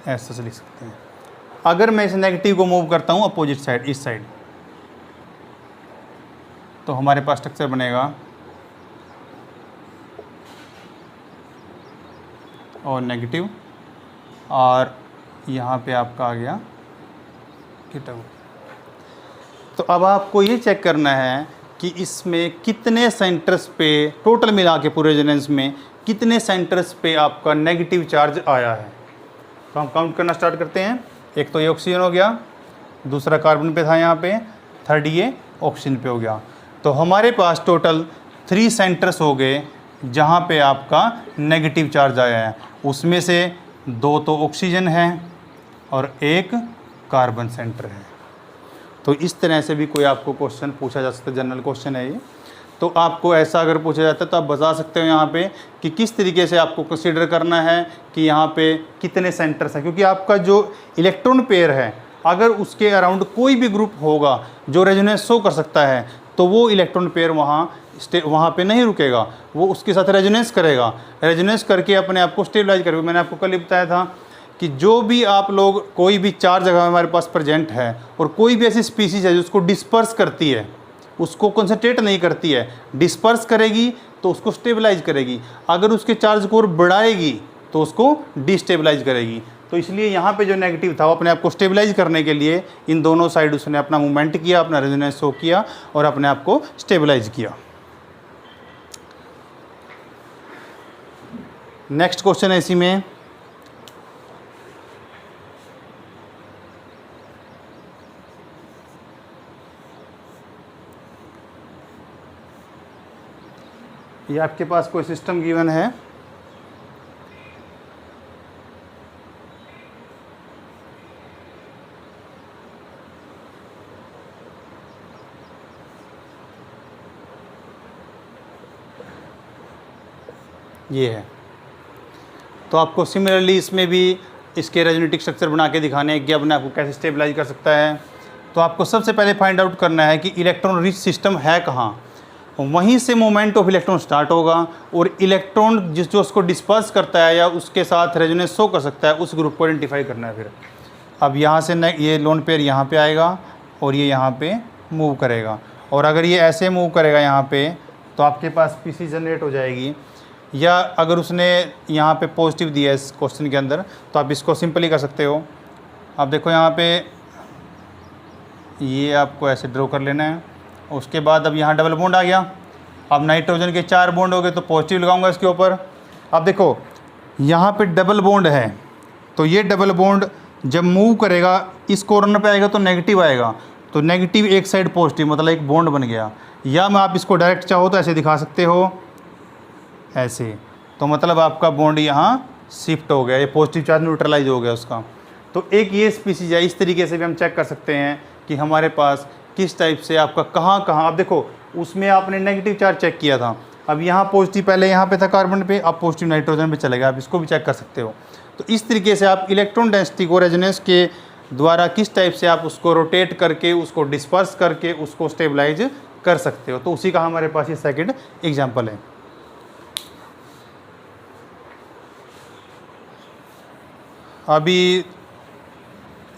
ऐसा से लिख सकते हैं। अगर मैं इस नेगेटिव को मूव करता हूँ अपोजिट साइड, इस साइड, तो हमारे पास स्ट्रक्चर बनेगा और नेगेटिव, और यहाँ पे आपका आ गया कीटो। तो अब आपको ये चेक करना है कि इसमें कितने सेंटर्स पे टोटल मिला के पूरे रेजोनेंस में कितने सेंटर्स पे आपका नेगेटिव चार्ज आया है। तो हम काउंट करना स्टार्ट करते हैं। एक तो ये ऑक्सीजन हो गया, दूसरा कार्बन पे था यहाँ पे, थर्ड ये ऑक्सीजन पे हो गया। तो हमारे पास टोटल 3 सेंटर्स हो गए जहाँ पे आपका नेगेटिव चार्ज आया है। उसमें से 2 तो ऑक्सीजन है और 1 कार्बन सेंटर है। तो इस तरह से भी कोई आपको क्वेश्चन पूछा जा सकता है, जनरल क्वेश्चन है ये। तो आपको ऐसा अगर पूछा जाता है तो आप बता सकते हो यहाँ पे कि किस तरीके से आपको कंसीडर करना है कि यहाँ पे कितने सेंटर्स हैं, क्योंकि आपका जो इलेक्ट्रॉन पेयर है अगर उसके अराउंड कोई भी ग्रुप होगा जो रेजोनेंस शो कर सकता है तो वो इलेक्ट्रॉन पेयर वहाँ पे नहीं रुकेगा, वो उसके साथ रेजोनेंस करेगा, रेजोनेंस करके अपने आप को स्टेबलाइज करेगा। मैंने आपको कल ही बताया था कि जो भी आप लोग कोई भी 4 जगह हमारे पास प्रेजेंट है और कोई भी ऐसी स्पीसीज है जो उसको डिस्पर्स करती है, उसको कंसंट्रेट नहीं करती है, डिस्पर्स करेगी तो उसको स्टेबलाइज करेगी, अगर उसके चार्ज को और बढ़ाएगी तो उसको डिस्टेबलाइज करेगी। तो इसलिए यहाँ पे जो नेगेटिव था वो अपने आप को स्टेबलाइज करने के लिए इन दोनों साइड उसने अपना मूवमेंट किया, अपना रेजोनेंस शो किया और अपने आप को स्टेबलाइज किया। नेक्स्ट क्वेश्चन है इसी में, ये आपके पास कोई सिस्टम गिवन है, ये है। तो आपको सिमिलरली इसमें भी इसके रेजोनेटिक स्ट्रक्चर बना के दिखाने हैं कि अपने आपको कैसे स्टेबलाइज कर सकता है। तो आपको सबसे पहले फाइंड आउट करना है कि इलेक्ट्रॉन रिच सिस्टम है कहाँ, वहीं से मूवमेंट ऑफ इलेक्ट्रॉन स्टार्ट होगा और इलेक्ट्रॉन जो उसको डिस्पर्स करता है या उसके साथ रेजोनेंस शो कर सकता है उस ग्रुप को आइडेंटिफाई करना है। फिर अब यहाँ से ये लोन पेयर यहाँ पे आएगा और ये यहाँ पे मूव करेगा, और अगर ये ऐसे मूव करेगा यहाँ पे तो आपके पास स्पीसीज जनरेट हो जाएगी। या अगर उसने यहाँ पे पॉजिटिव दिया है इस क्वेश्चन के अंदर तो आप इसको सिंपली कर सकते हो। आप देखो यहाँ पे ये आपको ऐसे ड्रॉ कर लेना है, उसके बाद अब यहाँ डबल बॉन्ड आ गया। अब नाइट्रोजन के 4 बॉन्ड हो गए तो पॉजिटिव लगाऊंगा इसके ऊपर। अब देखो यहाँ पे डबल बॉन्ड है तो ये डबल बॉन्ड जब मूव करेगा इस कॉर्नर पे आएगा तो नेगेटिव आएगा, तो नेगेटिव एक साइड पॉजिटिव, मतलब एक बॉन्ड बन गया। या मैं आप इसको डायरेक्ट चाहो तो ऐसे दिखा सकते हो, ऐसे, तो मतलब आपका बॉन्ड यहाँ शिफ्ट हो गया, ये पॉजिटिव चार्ज न्यूट्रलाइज हो गया उसका। तो एक ये स्पीसीज है, इस तरीके से भी हम चेक कर सकते हैं कि हमारे पास किस टाइप से आपका कहाँ कहाँ। आप देखो उसमें आपने नेगेटिव चार्ज चेक किया था, अब यहाँ पॉजिटिव पहले यहाँ पे था कार्बन पे, अब पॉजिटिव नाइट्रोजन पे चले गया, आप इसको भी चेक कर सकते हो। तो इस तरीके से आप इलेक्ट्रॉन डेंसिटी को रेजोनेंस के द्वारा किस टाइप से आप उसको रोटेट करके उसको डिस्पर्स करके उसको स्टेबलाइज कर सकते हो। तो उसी का हमारे पास ये सेकेंड एग्जाम्पल है। अभी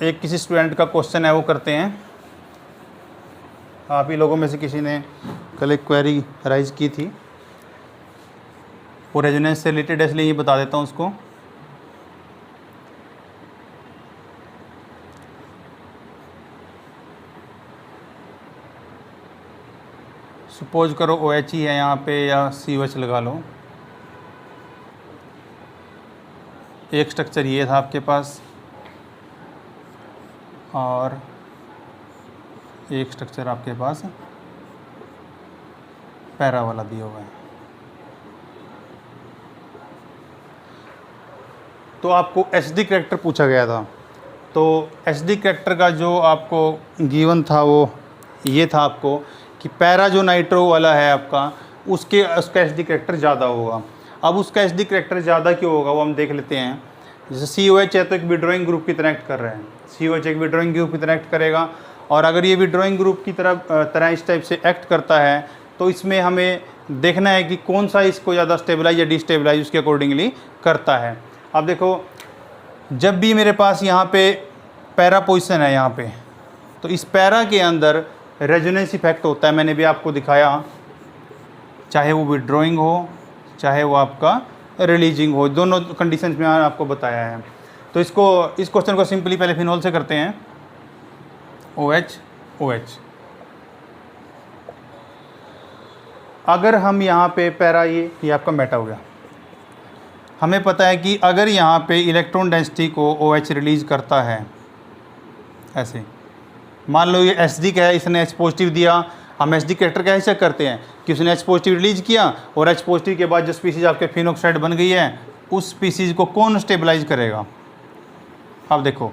एक किसी स्टूडेंट का क्वेश्चन है वो करते हैं। आप ही लोगों में से किसी ने कल एक क्वेरी राइज की थी, वो रेजोनेंस से रिलेटेड है इसलिए ये बता देता हूँ उसको। सपोज करो OH ही है यहाँ पे या COH लगा लो। एक स्ट्रक्चर ये था आपके पास और एक स्ट्रक्चर आपके पास पैरा वाला दिया हुआ है। तो आपको एचडी करैक्टर पूछा गया था। तो एचडी करैक्टर का जो आपको गिवन था वो ये था आपको कि पैरा जो नाइट्रो वाला है आपका उसका एचडी करैक्टर ज़्यादा होगा। अब उसका एचडी करैक्टर ज़्यादा क्यों होगा वो हम देख लेते हैं। जैसे COH है तो एक विड्रॉइंग ग्रुप की तरह एक्ट कर रहे हैं, COH एक विड्रॉइंग ग्रुप की तरह एक्ट करेगा, और अगर ये विड्रॉइंग ग्रुप की तरह इस टाइप से एक्ट करता है तो इसमें हमें देखना है कि कौन सा इसको ज़्यादा स्टेबलाइज या डिस्टेबलाइज उसके अकॉर्डिंगली करता है। अब देखो, जब भी मेरे पास यहाँ पे पैरा पोजिशन है यहाँ पे, तो इस पैरा के अंदर रेजोनेंस इफेक्ट होता है। मैंने भी आपको दिखाया, चाहे वो विड्रॉइंग हो चाहे वो आपका रिलीजिंग हो, दोनों कंडीशंस में आपको बताया है। तो इस क्वेश्चन को सिंपली पहले फिनोल से करते हैं, OH OH। अगर हम यहाँ पे पैरा, ये आपका मेटा हो गया, हमें पता है कि अगर यहाँ पे इलेक्ट्रॉन डेंसिटी को OH रिलीज करता है, ऐसे मान लो ये एचडी का है, इसने H पॉजिटिव दिया, हम एचडी करैक्टर कैसे चेक करते हैं कि उसने H पॉजिटिव रिलीज किया और H पॉजिटिव के बाद जो स्पीसीज आपके फिनोक्साइड बन गई है उस स्पीसीज को कौन स्टेबलाइज करेगा। अब देखो,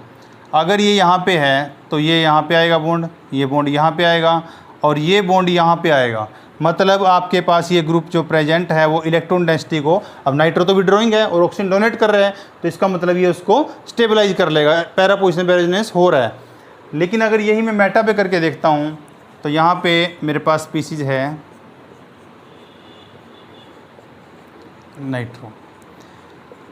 अगर ये यहाँ पे है तो ये यहाँ पे आएगा बॉन्ड, ये बॉन्ड यहाँ पे आएगा और ये बॉन्ड यहाँ पे आएगा। मतलब आपके पास ये ग्रुप जो प्रेजेंट है वो इलेक्ट्रॉन डेंसिटी को, अब नाइट्रो तो विड्रॉइंग है और ऑक्सीजन डोनेट कर रहे हैं, तो इसका मतलब ये उसको स्टेबलाइज कर लेगा, पैरा पोजिशन पे रेजोनेंस हो रहा है। लेकिन अगर यही मैं मेटा पे करके देखता हूँ तो यहाँ पे मेरे पास स्पीसीज है नाइट्रो।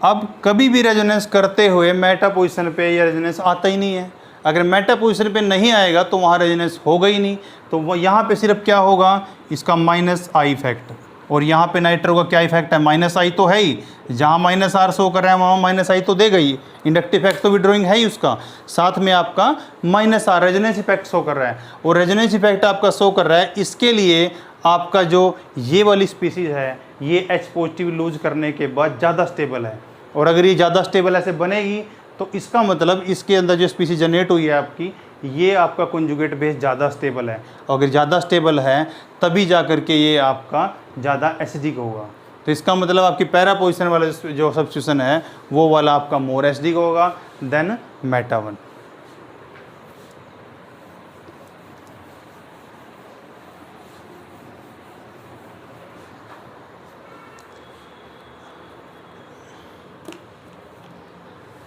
अब कभी भी रेजोनेंस करते हुए मेटा पोजीशन पे ये रेजोनेंस आता ही नहीं है। अगर मेटा पोजीशन पे नहीं आएगा तो वहाँ रेजोनेंस होगा ही नहीं। तो वो यहाँ पे सिर्फ क्या होगा, इसका -I इफेक्ट, और यहाँ पे नाइट्रो का क्या इफेक्ट है, -I तो है ही, जहाँ -R शो कर रहा है वहाँ -I तो देगा ही, इंडक्टिव इफेक्ट तो विड्रॉइंग है ही उसका, साथ में आपका -R रेजोनेंस इफेक्ट शो कर रहा है। और रेजोनेंस इफेक्ट आपका शो कर रहा है, इसके लिए आपका जो ये वाली स्पीसीज है ये H पॉजिटिव लूज करने के बाद ज़्यादा स्टेबल है, और अगर ये ज़्यादा स्टेबल ऐसे बनेगी तो इसका मतलब इसके अंदर जो स्पीसीज जनरेट हुई है आपकी, ये आपका कॉन्जुगेट बेस ज़्यादा स्टेबल है, और अगर ज़्यादा स्टेबल है तभी जा कर के ये आपका ज़्यादा एसिडिक होगा। तो इसका मतलब आपकी पैरा पोजिशन वाला जो सब्स्टिट्यूशन है वो वाला आपका मोर एसिडिक होगा देन मेटा वन।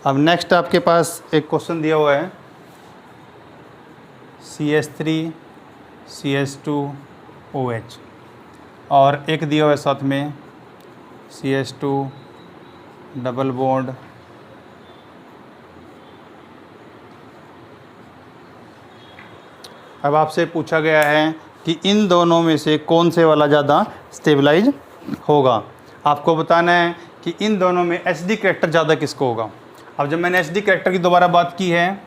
अब नेक्स्ट आपके पास एक क्वेश्चन दिया हुआ है, CH3 CH2 OH, और एक दिया हुआ है साथ में CH2 डबल बॉन्ड अब आपसे पूछा गया है कि इन दोनों में से कौन से वाला ज़्यादा स्टेबलाइज होगा। आपको बताना है कि इन दोनों में एचडी करैक्टर ज़्यादा किसको होगा। अब जब मैंने एचडी करैक्टर की दोबारा बात की है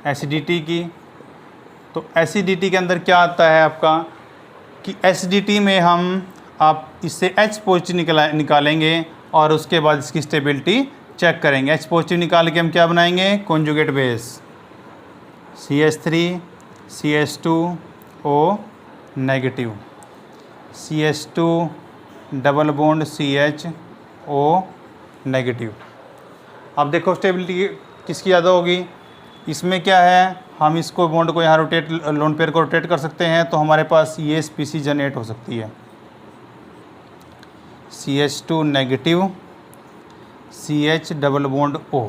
एसिडिटी की, तो एसिडिटी के अंदर क्या आता है आपका कि एसिडिटी में आप इससे H पॉजिटिव निकालेंगे और उसके बाद इसकी स्टेबिलिटी चेक करेंगे। H पॉजिटिव निकाल के हम क्या बनाएंगे, conjugate base CH3 CH2O negative, CH2 double bond CHO negative. अब देखो स्टेबिलिटी किसकी ज़्यादा होगी, इसमें क्या है, हम इसको बॉन्ड को यहाँ रोटेट, लोन पेयर को रोटेट कर सकते हैं, तो हमारे पास ये स्पीसीज जनरेट हो सकती है CH2 negative CH double bond O।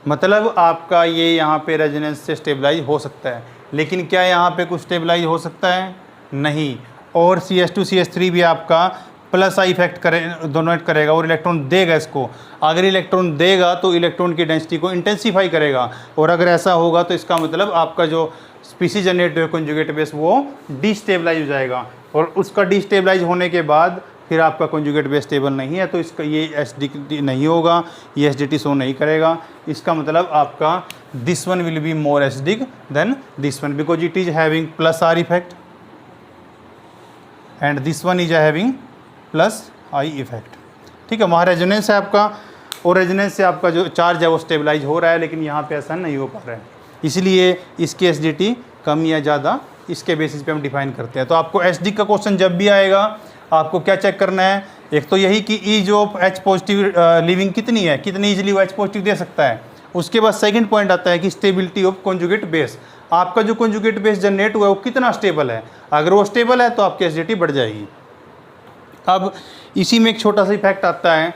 मतलब आपका ये यहाँ पे रेजोनेंस से स्टेबलाइज हो सकता है, लेकिन क्या यहाँ पे कुछ स्टेबलाइज हो सकता है, नहीं। और CH2 CH3 भी आपका +I इफेक्ट डोनेट करेगा और इलेक्ट्रॉन देगा इसको। अगर इलेक्ट्रॉन देगा तो इलेक्ट्रॉन की डेंसिटी को इंटेंसीफाई करेगा, और अगर ऐसा होगा तो इसका मतलब आपका जो स्पीसीज जनरेट हुए कॉन्जुगेट बेस वो डिस्टेबलाइज हो जाएगा, और उसका डिस्टेबलाइज होने के बाद फिर आपका कॉन्जुगेट बेस स्टेबल नहीं है तो इसका ये एसिडिटी नहीं होगा, ये एसिडिटी शो नहीं करेगा। इसका मतलब आपका this one will be more acidic then this one because it is having +R effect and this one is having +I effect. ठीक है, वहाँ रेजोनेंस है आपका, और रेजोनेंस से आपका जो चार्ज है वो स्टेबलाइज हो रहा है, लेकिन यहाँ पे ऐसा नहीं हो पा रहा है, इसलिए इसकी एसिडिटी कम या ज़्यादा इसके बेसिस पे हम डिफाइन करते हैं। तो आपको एसिडिक का क्वेश्चन जब भी आएगा आपको क्या चेक करना है, एक तो यही कि ई जो H पॉजिटिव लिविंग कितनी है, कितनी इजीली वो H पॉजिटिव दे सकता है। उसके बाद सेकंड पॉइंट आता है कि स्टेबिलिटी ऑफ कॉन्जुगेट बेस, आपका जो कॉन्जुगेट बेस जनरेट हुआ है वो कितना स्टेबल है। अगर वो स्टेबल है तो आपकी एसिडिटी बढ़ जाएगी। अब इसी में एक छोटा सा इफेक्ट आता है,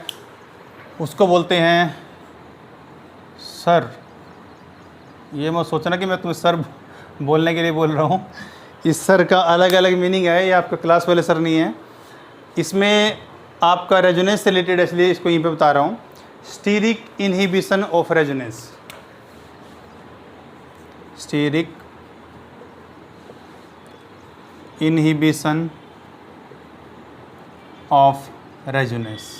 उसको बोलते हैं सर। ये मत सोचना कि मैं तुम्हें सर बोलने के लिए बोल रहा हूँ, इस सर का अलग अलग मीनिंग है, ये आपका क्लास वाले सर नहीं है। इसमें आपका रेजोनेंस से रिलेटेड, इसलिए इसको यहीं पे बता रहा हूँ। Steric inhibition of resonance, steric inhibition of resonance,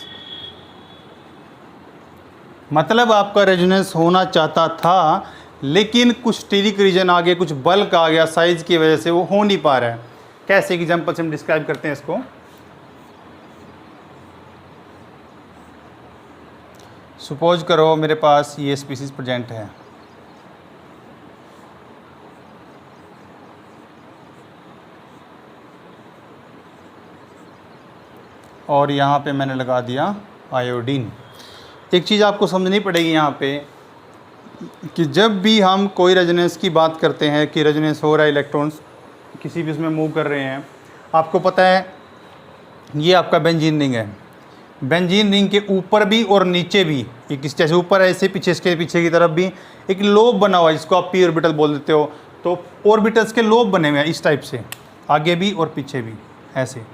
मतलब आपका रेजोनेंस होना चाहता था लेकिन कुछ स्टीरिक रीजन आ गया, कुछ बल्क आ गया साइज की वजह से वो हो नहीं पा रहा है। कैसे एग्जाम्पल से हम डिस्क्राइब करते हैं इसको। सपोज करो मेरे पास ये स्पीसीज प्रेजेंट है, और यहाँ पे मैंने लगा दिया आयोडीन। एक चीज़ आपको समझनी पड़ेगी यहाँ पे कि जब भी हम कोई रेजोनेंस की बात करते हैं कि रेजोनेंस हो रहा है, इलेक्ट्रॉन्स किसी भी इसमें मूव कर रहे हैं, आपको पता है ये आपका बेंजीन रिंग है। बेंजीन रिंग के ऊपर भी और नीचे भी, एक इस जैसे ऊपर है ऐसे पीछे, इसके पीछे की तरफ भी एक लोब बना हुआ है जिसको आप पी ऑर्बिटल बोल देते हो। तो ऑर्बिटल्स के लोब बने हुए हैं इस टाइप से, आगे भी और पीछे भी, ऐसे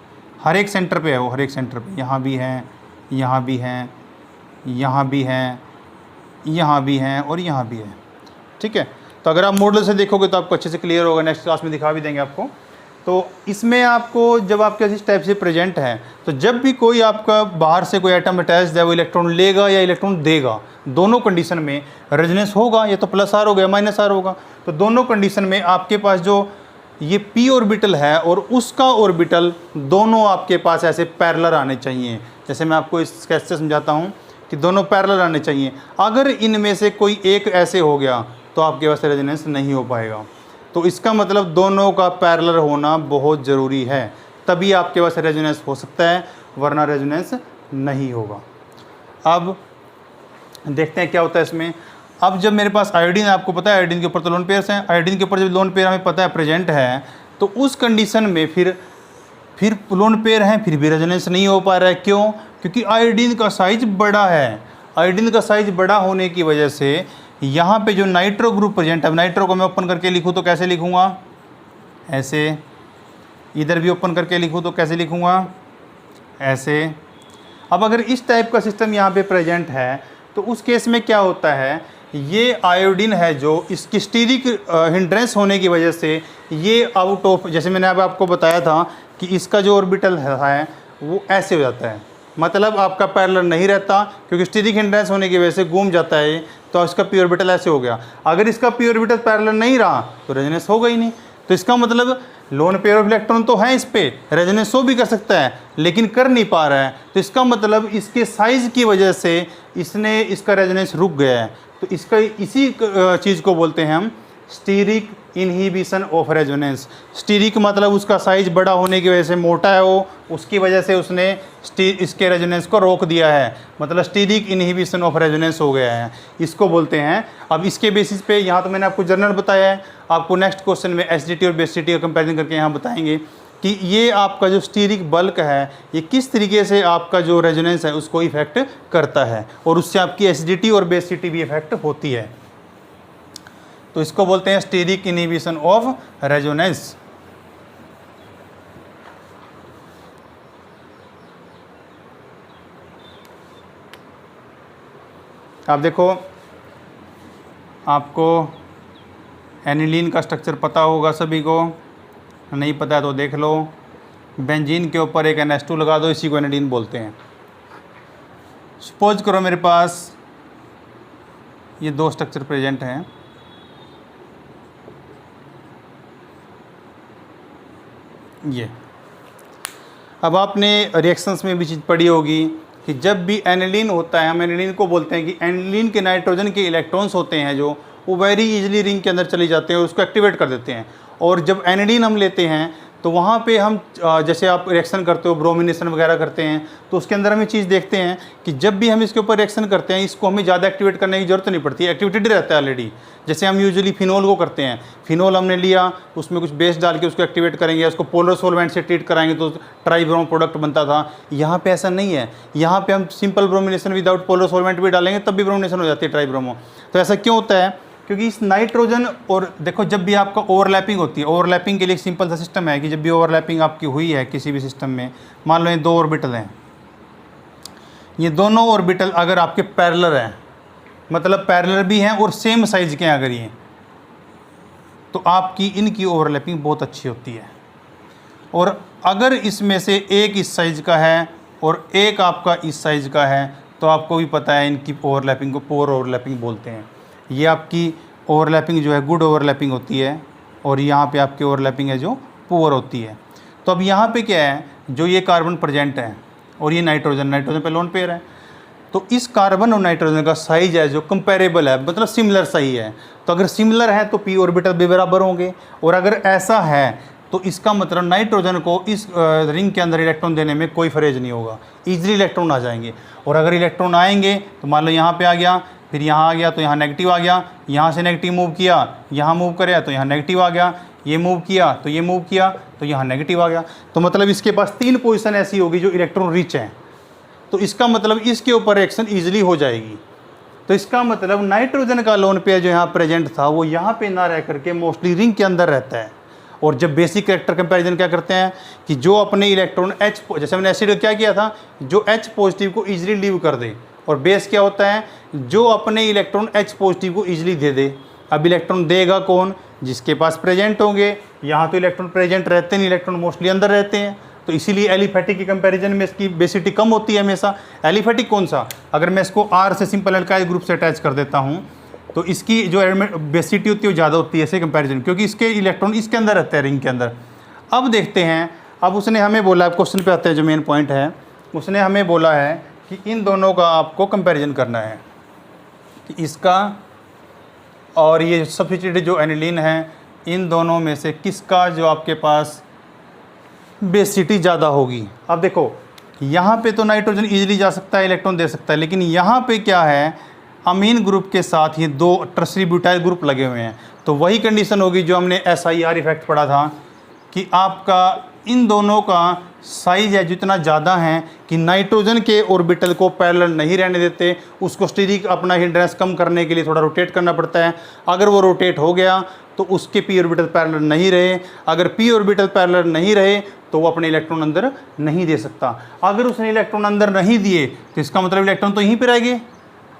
हर एक सेंटर पे है वो, हर एक सेंटर पे। यहाँ भी हैं, यहाँ भी हैं, यहाँ भी हैं, यहाँ भी हैं और यहाँ भी है। ठीक है, तो अगर आप मॉडल से देखोगे तो आपको अच्छे से क्लियर होगा, नेक्स्ट क्लास में दिखा भी देंगे आपको। तो इसमें आपको जब आपके इस टाइप से प्रेजेंट है, तो जब भी कोई आपका बाहर से कोई एटम अटैच है वो इलेक्ट्रॉन लेगा या इलेक्ट्रॉन देगा, दोनों कंडीशन में रेजोनेंस होगा, या तो प्लस आर होगा या माइनस आर होगा। तो दोनों कंडीशन में आपके पास जो ये पी ऑर्बिटल है और उसका ऑर्बिटल दोनों आपके पास ऐसे पैरेलल आने चाहिए। जैसे मैं आपको इस स्केच से समझाता हूँ कि दोनों पैरेलल आने चाहिए। अगर इनमें से कोई एक ऐसे हो गया तो आपके पास रेजोनेंस नहीं हो पाएगा। तो इसका मतलब दोनों का पैरेलल होना बहुत ज़रूरी है, तभी आपके पास रेजोनेंस हो सकता है, वरना रेजोनेंस नहीं होगा। अब देखते हैं क्या होता है इसमें। अब जब मेरे पास आयोडीन, आपको पता है आयोडीन के ऊपर तो लोन पेयर्स हैं, आयोडीन के ऊपर जब लोन पेयर हमें पता है प्रेजेंट है, तो उस कंडीशन में फिर लोन पेयर हैं, फिर भी रेजोनेंस नहीं हो पा रहा है। क्यों? क्योंकि आयोडीन का साइज बड़ा है। आयोडीन का साइज बड़ा होने की वजह से यहाँ पे जो नाइट्रो ग्रुप प्रेजेंट है, नाइट्रो को मैं ओपन करके लिखूँ तो कैसे लिखूँगा, ऐसे। इधर भी ओपन करके लिखूँ तो कैसे लिखूँगा, ऐसे। अब अगर इस टाइप का सिस्टम यहाँ पे प्रेजेंट है तो उस केस में क्या होता है, ये आयोडीन है जो इसकी स्टीरिक हिंड्रेंस होने की वजह से ये आउट ऑफ, जैसे मैंने अब आपको बताया था कि इसका जो ऑर्बिटल है वो ऐसे हो जाता है, मतलब आपका पैरेलल नहीं रहता, क्योंकि स्टीरिक हिंड्रेंस होने की वजह से घूम जाता है, तो इसका पी ऑर्बिटल ऐसे हो गया। अगर इसका पी ऑर्बिटल पैरेलल नहीं रहा तो रेजोनेंस होगा ही नहीं। तो इसका मतलब लोन पेयर ऑफ इलेक्ट्रॉन तो है, इस पे रेजोनेंस हो भी कर सकता है लेकिन कर नहीं पा रहा है। तो इसका मतलब इसके साइज की वजह से इसने इसका रेजोनेंस रुक गया है। तो इसका इसी चीज़ को बोलते हैं हम steric inhibition of resonance. Steric मतलब उसका साइज बड़ा होने की वजह से, मोटा है वो, उसकी वजह से उसने इसके रेजोनेंस को रोक दिया है, मतलब स्टीरिक इनहिबिशन ऑफ रेजोनेंस हो गया है, इसको बोलते हैं। अब इसके बेसिस पे यहाँ तो मैंने आपको जनरल बताया है, आपको नेक्स्ट क्वेश्चन में एसिडिटी और बेसिडिटी का कंपेरिजन करके यहाँ बताएंगे कि ये आपका जो स्टीरिक बल्क है ये किस तरीके से आपका जो रेजोनेंस है उसको इफेक्ट करता है, और उससे आपकी एसिडिटी और बेसिडिटी भी इफेक्ट होती है। तो इसको बोलते हैं स्टीरिक इनहिबिशन ऑफ रेजोनेंस। आप देखो, आपको एनिलीन का स्ट्रक्चर पता होगा सभी को, नहीं पता है तो देख लो। बेंजीन के ऊपर एक NH2 लगा दो, इसी को एनिलीन बोलते हैं। सपोज करो मेरे पास ये दो स्ट्रक्चर प्रेजेंट हैं, ये। अब आपने रिएक्शंस में भी चीज़ पढ़ी होगी कि जब भी एनिलीन होता है, हम एनिलीन को बोलते हैं कि एनिलीन के नाइट्रोजन के इलेक्ट्रॉन्स होते हैं जो वो वेरी इजीली रिंग के अंदर चले जाते हैं और उसको एक्टिवेट कर देते हैं। और जब एनिलीन हम लेते हैं तो वहाँ पे हम जैसे आप रिएक्शन करते हो, ब्रोमिनेशन वगैरह करते हैं, तो उसके अंदर हम ये चीज़ देखते हैं कि जब भी हम इसके ऊपर रिएक्शन करते हैं, इसको हमें ज़्यादा एक्टिवेट करने की ज़रूरत नहीं पड़ती, एक्टिवेटेड रहता है ऑलरेडी। जैसे हम यूजुअली फिनोल को करते हैं, फिनोल हमने लिया, उसमें कुछ बेस डाल के उसको एक्टिवेट करेंगे, उसको पोलर सोलवेंट से ट्रीट कराएंगे तो ट्राइब्रोम प्रोडक्ट बनता था। यहाँ पे ऐसा नहीं है, यहाँ पे हम simple bromination without polar solvent भी डालेंगे तब भी ब्रोमिनेशन हो जाती है ट्राइब्रोमो। तो ऐसा क्यों होता है? क्योंकि इस नाइट्रोजन और देखो, जब भी आपका ओवरलैपिंग होती है, ओवरलैपिंग के लिए एक सिंपल सा सिस्टम है कि जब भी ओवरलैपिंग आपकी हुई है किसी भी सिस्टम में, मान लो ये 2 ऑर्बिटल हैं, ये दोनों ऑर्बिटल अगर आपके पैरेलल हैं, मतलब पैरेलल भी हैं और सेम साइज के हैं अगर ये, तो आपकी इनकी ओवरलैपिंग बहुत अच्छी होती है। और अगर इसमें से एक इस साइज का है और एक आपका इस साइज का है, तो आपको भी पता है इनकी ओवरलैपिंग को पोर ओवरलैपिंग बोलते हैं। ये आपकी ओवरलैपिंग जो है गुड ओवरलैपिंग होती है, और यहाँ पे आपकी ओवरलैपिंग है जो पुअर होती है। तो अब यहाँ पे क्या है, जो ये कार्बन प्रेजेंट है और ये नाइट्रोजन पे लोन पेयर है, तो इस कार्बन और नाइट्रोजन का साइज है जो कंपेरेबल है, मतलब सिमिलर सही है। तो अगर सिमिलर है तो पी ऑर्बिटल भी बराबर होंगे, और अगर ऐसा है तो इसका मतलब नाइट्रोजन को इस रिंग के अंदर इलेक्ट्रॉन देने में कोई फरेज नहीं होगा, ईजिली इलेक्ट्रॉन आ जाएंगे। और अगर इलेक्ट्रॉन आएंगे तो मान लो यहाँ पे आ गया, फिर यहाँ आ गया तो यहाँ नेगेटिव आ गया, यहाँ से नेगेटिव मूव किया, यहाँ मूव करे तो यहाँ नेगेटिव आ गया, ये मूव किया तो ये मूव किया तो यहाँ नेगेटिव आ गया। तो मतलब इसके पास 3 पोजीशन ऐसी होगी जो इलेक्ट्रॉन रिच हैं। तो इसका मतलब इसके ऊपर रिएक्शन ईजिली हो जाएगी। तो इसका मतलब नाइट्रोजन का लोन पेयर जो यहाँ प्रेजेंट था वो यहाँ पे ना रह करके मोस्टली रिंग के अंदर रहता है। और जब बेसिक कैरेक्टर कंपैरिजन क्या करते हैं कि जो अपने इलेक्ट्रॉन H, जैसे हमने एसिड क्या किया था, जो H पॉजिटिव को ईजिली लीव कर दे, और बेस क्या होता है, जो अपने इलेक्ट्रॉन H पॉजिटिव को ईजिली दे दे। अब इलेक्ट्रॉन देगा कौन? जिसके पास प्रेजेंट होंगे। यहाँ तो इलेक्ट्रॉन प्रेजेंट रहते नहीं, इलेक्ट्रॉन मोस्टली अंदर रहते हैं। तो इसीलिए एलिफेटिक के कंपैरिजन में इसकी बेसिटी कम होती है हमेशा। एलिफेटिक कौन सा? अगर मैं इसको R से सिंपल एल्काइल ग्रुप से अटैच कर देता हूँ तो इसकी जो बेसिटी होती है वो ज़्यादा होती है ऐसे कंपैरिजन, क्योंकि इसके इलेक्ट्रॉन इसके अंदर रहते हैं रिंग के अंदर। अब देखते हैं, अब उसने हमें बोला, क्वेश्चन पे आते हैं जो मेन पॉइंट है, उसने हमें बोला है कि इन दोनों का आपको कंपैरिजन करना है कि इसका और ये सब्स्टिट्यूटेड जो एनिलीन है, इन दोनों में से किसका जो आपके पास बेसिटी ज़्यादा होगी। अब देखो यहाँ पे तो नाइट्रोजन इजीली जा सकता है, इलेक्ट्रॉन दे सकता है, लेकिन यहाँ पे क्या है, अमीन ग्रुप के साथ ये 2 टर्सरी ब्यूटाइल ग्रुप लगे हुए हैं। तो वही कंडीशन होगी जो हमने SIR इफेक्ट पढ़ा था कि आपका इन दोनों का साइज है जितना ज़्यादा है कि नाइट्रोजन के ऑर्बिटल को पैरेलल नहीं रहने देते, उसको स्टीरिक अपना हिंड्रेंस कम करने के लिए थोड़ा रोटेट करना पड़ता है। अगर वो रोटेट हो गया तो उसके पी ऑर्बिटल पैरेलल नहीं रहे, अगर पी ऑर्बिटल पैरेलल नहीं रहे तो वो अपने इलेक्ट्रॉन अंदर नहीं दे सकता। अगर उसने इलेक्ट्रॉन अंदर नहीं दिए तो इसका मतलब इलेक्ट्रॉन तो यहीं पर रहेंगे,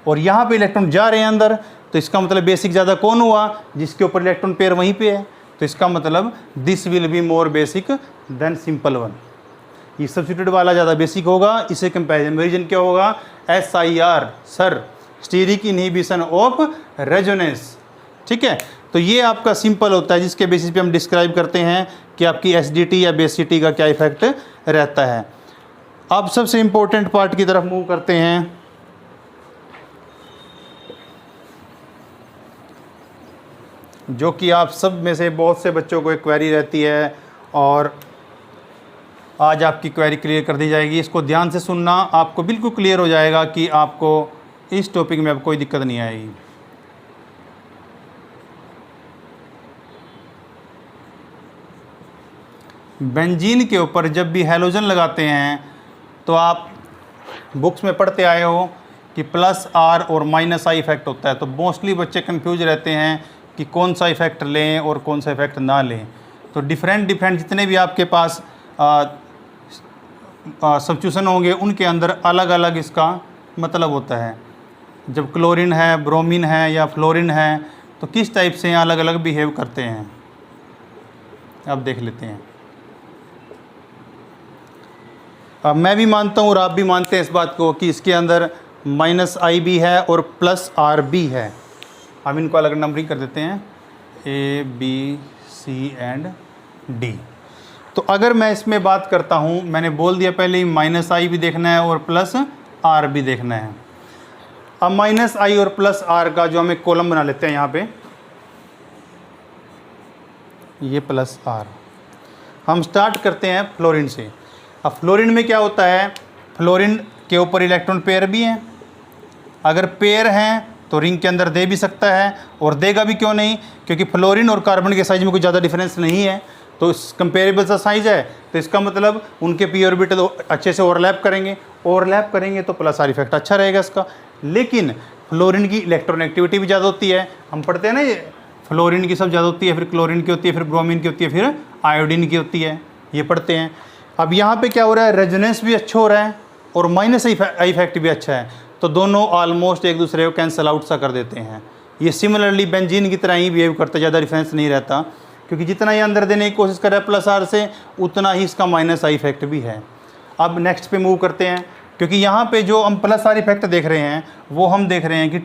और यहाँ पे इलेक्ट्रॉन जा रहे हैं अंदर, तो इसका मतलब बेसिक ज़्यादा कौन हुआ? जिसके ऊपर इलेक्ट्रॉन पेयर वहीं पे है। तो इसका मतलब this will be more basic than simple one. ये सब्स्टिट्यूट वाला ज़्यादा बेसिक होगा, इसे कंपैरिजन में रीजन क्या होगा? SIR, sir, steric inhibition of resonance. ठीक है, तो ये आपका सिंपल होता है जिसके बेसिस पे हम डिस्क्राइब करते हैं कि आपकी SDT या बेसिटी का क्या इफेक्ट रहता है। अब सबसे इम्पोर्टेंट पार्ट की तरफ मूव करते हैं, जो कि आप सब में से बहुत से बच्चों को एक क्वेरी रहती है, और आज आपकी क्वेरी क्लियर कर दी जाएगी। इसको ध्यान से सुनना, आपको बिल्कुल क्लियर हो जाएगा कि आपको इस टॉपिक में अब कोई दिक्कत नहीं आएगी। बेंजीन के ऊपर जब भी हैलोजन लगाते हैं तो आप बुक्स में पढ़ते आए हो कि +R और -I इफेक्ट होता है। तो मोस्टली बच्चे कंफ्यूज रहते हैं कि कौन सा इफेक्ट लें और कौन सा इफेक्ट ना लें। तो डिफरेंट जितने भी आपके पास सब्स्टिट्यूशन होंगे उनके अंदर अलग अलग इसका मतलब होता है। जब क्लोरीन है, ब्रोमीन है या फ्लोरीन है तो किस टाइप से अलग अलग बिहेव करते हैं, अब देख लेते हैं। अब मैं भी मानता हूँ और आप भी मानते हैं इस बात को कि इसके अंदर -I भी है और +R भी है। हम इनको अलग नंबरिंग कर देते हैं, A, B, C and D। तो अगर मैं इसमें बात करता हूँ, मैंने बोल दिया पहले ही -I भी देखना है और +R भी देखना है। अब -I और +R का जो हम एक कॉलम बना लेते हैं यहाँ पे, ये +R। हम स्टार्ट करते हैं फ्लोरीन से। अब फ्लोरीन में क्या होता है, फ्लोरीन के ऊपर इलेक्ट्रॉन पेयर भी हैं, अगर पेयर हैं तो रिंग के अंदर दे भी सकता है, और देगा भी क्यों नहीं, क्योंकि फ्लोरीन और कार्बन के साइज में कोई ज़्यादा डिफरेंस नहीं है, तो कंपेरेबल सा साइज है, तो इसका मतलब उनके पी ऑर्बिटल अच्छे से ओवरलैप करेंगे तो प्लस आर इफेक्ट अच्छा रहेगा इसका। लेकिन फ्लोरीन की इलेक्ट्रॉनेगेटिविटी भी ज़्यादा होती है, हम पढ़ते हैं ना ये, फ्लोरीन की सब ज़्यादा होती है, फिर क्लोरीन की होती है, फिर ब्रोमीन की होती है, फिर आयोडीन की होती है, ये पढ़ते हैं। अब यहाँ पे क्या हो रहा है, रेजोनेंस भी अच्छा हो रहा है और माइनस इफेक्ट भी अच्छा है, तो दोनों ऑलमोस्ट एक दूसरे को कैंसिल आउट सा कर देते हैं। ये सिमिलरली बेंजीन की तरह ही बिहेव करता है, ज़्यादा डिफरेंस नहीं रहता, क्योंकि जितना ये अंदर देने की कोशिश कर रहा है प्लस आर से, उतना ही इसका माइनस आई इफेक्ट भी है। अब नेक्स्ट पे मूव करते हैं, क्योंकि यहाँ पे जो हम प्लस आर इफेक्ट देख रहे हैं वो हम देख रहे हैं कि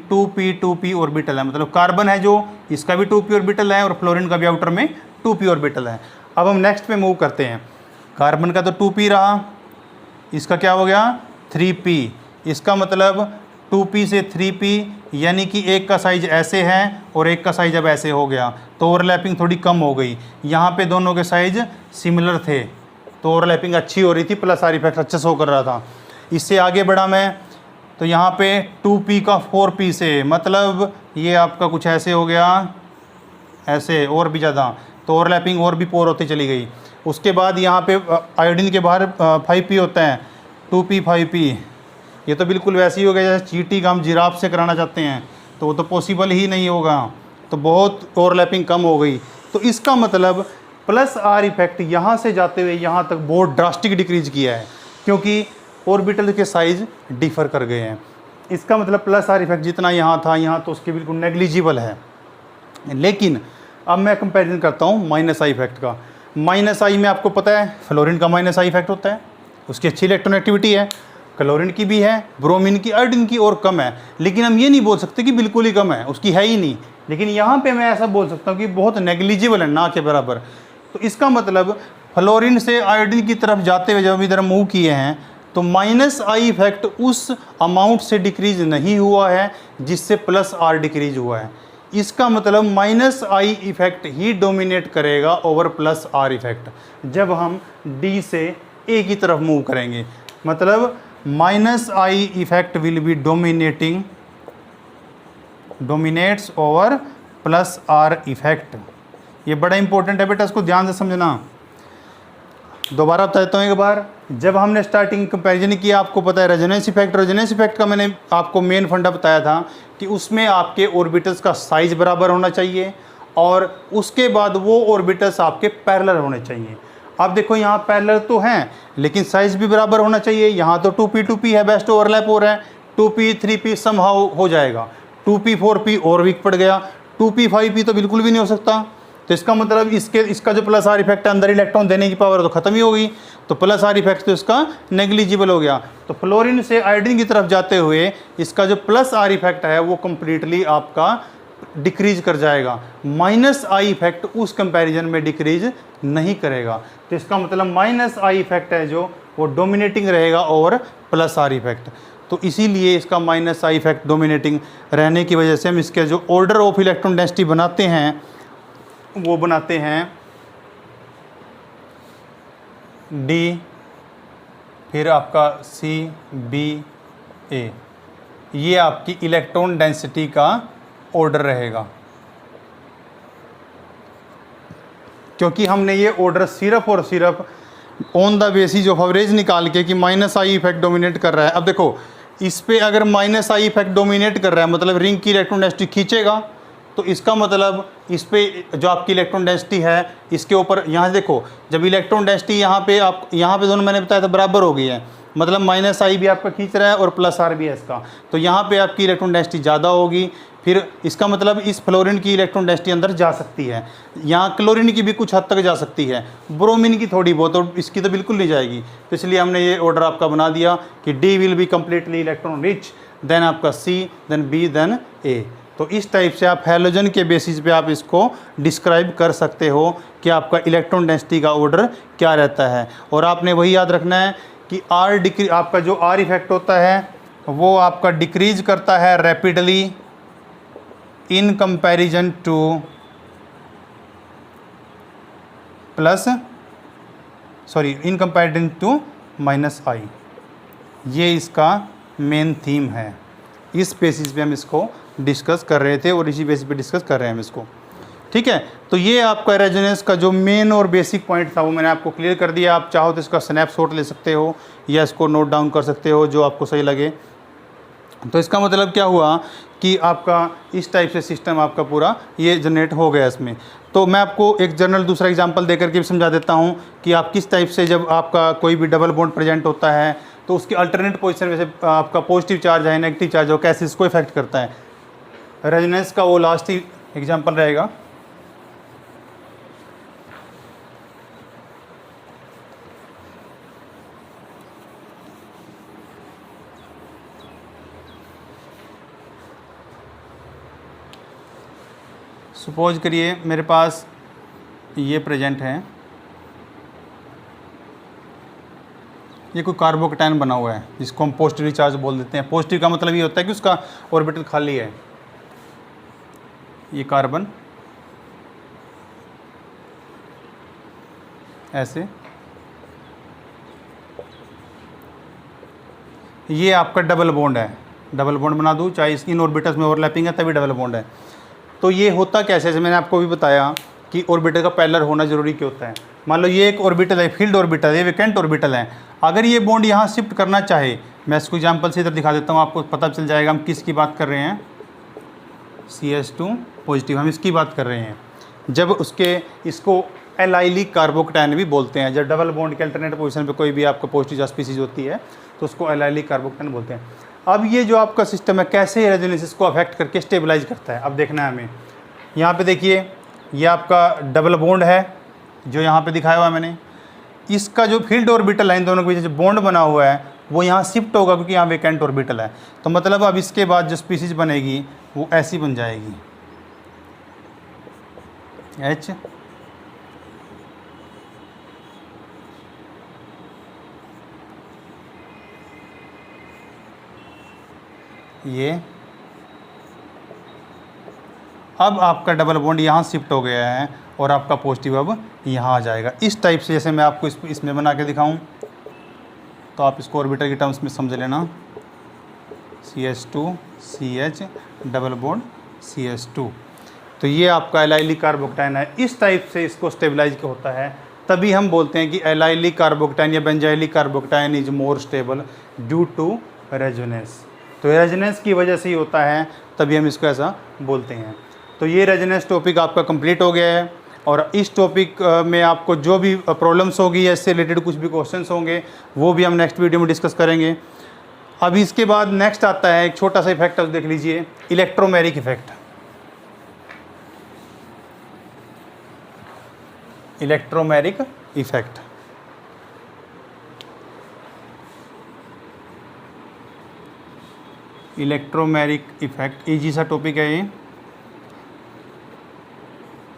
2p ऑर्बिटल है, मतलब कार्बन है जो, इसका भी 2p ऑर्बिटल है और फ्लोरीन का भी आउटर में 2p ऑर्बिटल है। अब हम नेक्स्ट पे मूव करते हैं, कार्बन का तो 2p रहा, इसका क्या हो गया 3p, इसका मतलब 2p से 3p, यानी कि एक का साइज ऐसे है और एक का साइज अब ऐसे हो गया, तो ओवरलैपिंग थोड़ी कम हो गई। यहाँ पे दोनों के साइज सिमिलर थे तो ओवरलैपिंग अच्छी हो रही थी, प्लस आर इफेक्ट अच्छे से हो कर रहा था। इससे आगे बढ़ा मैं तो यहाँ पे 2p का 4p से, मतलब ये आपका कुछ ऐसे हो गया, ऐसे और भी ज़्यादा, तो ओवरलैपिंग और भी पोर होती चली गई। उसके बाद यहाँ पे आयोडीन के बाहर 5p होता है, 2p 5p, ये तो बिल्कुल वैसे ही हो गया जैसे चींटी का हम जिराफ से कराना चाहते हैं, तो वो तो पॉसिबल ही नहीं होगा, तो बहुत ओवरलैपिंग कम हो गई। तो इसका मतलब प्लस आर इफेक्ट यहाँ से जाते हुए यहाँ तक बहुत ड्रास्टिक डिक्रीज किया है, क्योंकि ऑर्बिटल के साइज डिफर कर गए हैं। इसका मतलब प्लस आर इफेक्ट जितना यहाँ था यहाँ तो उसके बिल्कुल नेग्लिजिबल है। लेकिन अब मैं कंपैरिजन करता हूँ माइनस आई इफेक्ट का। माइनस आई में आपको पता है फ्लोरीन का माइनस आई इफेक्ट होता है, उसकी अच्छी इलेक्ट्रॉनेगेटिविटी है, क्लोरीन की भी है, ब्रोमीन की, आयोडीन की और कम है, लेकिन हम ये नहीं बोल सकते कि बिल्कुल ही कम है, उसकी है ही नहीं। लेकिन यहाँ पे मैं ऐसा बोल सकता हूँ कि बहुत नेग्लिजिबल है, ना के बराबर। तो इसका मतलब फ्लोरीन से आयोडीन की तरफ जाते हुए जब इधर मूव किए हैं तो माइनस आई इफेक्ट उस अमाउंट से डिक्रीज नहीं हुआ है जिससे प्लस आर डिक्रीज हुआ है। इसका मतलब minus I effect he dominate करेगा ओवर प्लस आर इफेक्ट जब हम डी से ए की तरफ मूव करेंगे। मतलब minus I effect will be dominates over plus are effect. ये बड़ा इंपॉर्टेंट है बेटा, इसको ध्यान से समझना। दोबारा बताता हूँ एक बार, जब हमने स्टार्टिंग कंपैरिजन किया आपको पता है रेजोनेंस इफेक्ट का मैंने आपको मेन फंडा बताया था कि उसमें आपके ऑर्बिटल्स का साइज बराबर होना चाहिए और उसके बाद वो ऑर्बिटल्स आपके पैरेलल होने चाहिए। अब देखो यहाँ पैरेलल तो हैं लेकिन साइज भी बराबर होना चाहिए। यहाँ तो 2p है, बेस्ट ओवरलैप हो रहा है, 2p 3p समहाउ हो जाएगा, 2p 4p और वीक पड़ गया, 2p 5p तो बिल्कुल भी नहीं हो सकता। तो इसका मतलब इसका जो प्लस आर इफेक्ट है अंदर इलेक्ट्रॉन देने की पावर तो खत्म ही हो गई, तो प्लस आर इफेक्ट तो इसका नेग्लिजिबल हो गया। तो फ्लोरीन से आयोडीन की तरफ जाते हुए इसका जो प्लस आर इफेक्ट है वो कंप्लीटली आपका डिक्रीज कर जाएगा, माइनस आई इफेक्ट उस कंपैरिजन में डिक्रीज नहीं करेगा। तो इसका मतलब माइनस आई इफेक्ट है जो वो डोमिनेटिंग रहेगा और प्लस आर इफेक्ट। तो इसीलिए इसका माइनस आई इफेक्ट डोमिनेटिंग रहने की वजह से हम इसके जो ऑर्डर ऑफ इलेक्ट्रॉन डेंसिटी बनाते हैं वो बनाते हैं डी, फिर आपका सी बी ए, ये आपकी इलेक्ट्रॉन डेंसिटी का ऑर्डर रहेगा। क्योंकि हमने ये ऑर्डर सिर्फ और सिर्फ on the basis of average निकाल के कि माइनस आई इफेक्ट डोमिनेट कर रहा है। अब देखो इस पे अगर माइनस आई इफेक्ट डोमिनेट कर रहा है मतलब रिंग की इलेक्ट्रॉन डेंसिटी खींचेगा, तो इसका मतलब इस पे जो आपकी इलेक्ट्रॉन डेंसिटी है इसके ऊपर यहाँ देखो जब इलेक्ट्रॉन डेंसिटी यहाँ पे दोनों मैंने बताया था बराबर हो गई है, मतलब माइनस आई भी आपका खींच रहा है और प्लस आर भी है इसका, तो यहाँ पे आपकी इलेक्ट्रॉन डेंसिटी ज़्यादा होगी। फिर इसका मतलब इस फ्लोरीन की इलेक्ट्रॉन डेंसिटी अंदर जा सकती है, यहाँ क्लोरीन की भी कुछ हद तक जा सकती है, ब्रोमीन की थोड़ी बहुत, और इसकी तो बिल्कुल नहीं जाएगी। तो इसलिए हमने ये ऑर्डर आपका बना दिया कि D will be completely electron rich, then आपका C, then B, then A. तो इस टाइप से आप हैलोजन के बेसिस पे आप इसको डिस्क्राइब कर सकते हो कि आपका इलेक्ट्रॉन डेंसिटी का ऑर्डर क्या रहता है। और आपने वही याद रखना है कि आपका जो आर इफेक्ट होता है वो आपका डिक्रीज करता है rapidly in comparison to plus sorry in comparison to -I। ये इसका मेन थीम है, इस बेसिस पे हम इसको डिस्कस कर रहे थे और इसी बेसिस पे डिस्कस कर रहे हैं हम इसको। ठीक है, तो ये आपका रेजोनेंस का जो मेन और बेसिक पॉइंट था वो मैंने आपको क्लियर कर दिया। आप चाहो तो इसका स्नैपशॉट ले सकते हो या इसको नोट डाउन कर सकते हो, जो आपको सही लगे। तो इसका मतलब क्या हुआ कि आपका इस टाइप से सिस्टम आपका पूरा ये जनरेट हो गया इसमें। तो मैं आपको एक जनरल दूसरा एग्जांपल देकर के भी समझा देता हूँ कि आप किस टाइप से, जब आपका कोई भी डबल बॉन्ड प्रेजेंट होता है तो उसकी अल्टरनेट पोजीशन में से आपका पॉजिटिव चार्ज है नेगेटिव चार्ज हो, कैसे इसको इफेक्ट करता है। रेजोनेंस का वो लास्ट ही एग्जाम्पल रहेगा। सपोज करिए मेरे पास ये प्रेजेंट है, ये कोई कार्बोकैटायन बना हुआ है जिसको हम पॉजिटिव चार्ज बोल देते हैं। पॉजिटिव का मतलब ये होता है कि उसका ऑर्बिटल खाली है। ये कार्बन ऐसे, ये आपका डबल बॉन्ड है। डबल बॉन्ड बना दूँ, चाहे इन ऑर्बिटल्स में ओवरलैपिंग है तभी डबल बॉन्ड है। तो ये होता कैसे, जैसे मैंने आपको भी बताया कि ऑर्बिटल का पैरेलल होना जरूरी क्यों होता है। मान लो ये एक ऑर्बिटल है, फील्ड ऑर्बिटल है, वैकेंट ऑर्बिटल है। अगर ये बॉन्ड यहाँ शिफ्ट करना चाहे, मैं इसको एग्जांपल से इधर दिखा देता हूँ, आपको पता चल जाएगा हम किसकी बात कर रहे हैं। CH2 पॉजिटिव, हम इसकी बात कर रहे हैं। जब उसके इसको एलाइली कार्बोकैटायन भी बोलते हैं। जब डबल बॉन्ड के अल्टरनेट पोजीशन पे कोई भी आपका पॉजिटिव स्पीसीज होती है तो उसको एलाइली कार्बोकैटायन बोलते हैं। अब ये जो आपका सिस्टम है कैसे रेजोनेंस को अफेक्ट करके स्टेबलाइज करता है, अब देखना है हमें। यहाँ पे देखिए, ये आपका डबल बॉन्ड है जो यहाँ पे दिखाया हुआ है मैंने। इसका जो फील्ड ऑर्बिटल है, इन दोनों के बीच जो बॉन्ड बना हुआ है वो यहाँ शिफ्ट होगा क्योंकि यहाँ वैकेंट ऑर्बिटल है। तो मतलब अब इसके बाद जो स्पीसीज बनेगी वो ऐसी बन जाएगी, H ये। अब आपका डबल बॉन्ड यहाँ शिफ्ट हो गया है और आपका पॉजिटिव अब यहाँ आ जाएगा इस टाइप से। जैसे मैं आपको इसमें बना के दिखाऊं तो आप इसको ऑर्बिटल के टर्म्स में समझ लेना। CH2 CH double bond CH2, तो ये आपका एलाइली कार्बोकैटायन है। इस टाइप से इसको स्टेबलाइज होता है, तभी हम बोलते हैं कि एलाइली कार्बोकैटायन या benzylic carbocation is more stable due to resonance. तो रेजोनेंस की वजह से ही होता है, तभी हम इसको ऐसा बोलते हैं। तो ये रेजोनेंस टॉपिक आपका कंप्लीट हो गया है और इस टॉपिक में आपको जो भी प्रॉब्लम्स होगी या इससे रिलेटेड कुछ भी क्वेश्चंस होंगे वो भी हम नेक्स्ट वीडियो में डिस्कस करेंगे। अब इसके बाद नेक्स्ट आता है एक छोटा सा इफेक्ट, अब देख लीजिए, electromeric effect. Electromeric effect electromeric effect easy सा टॉपिक है ये।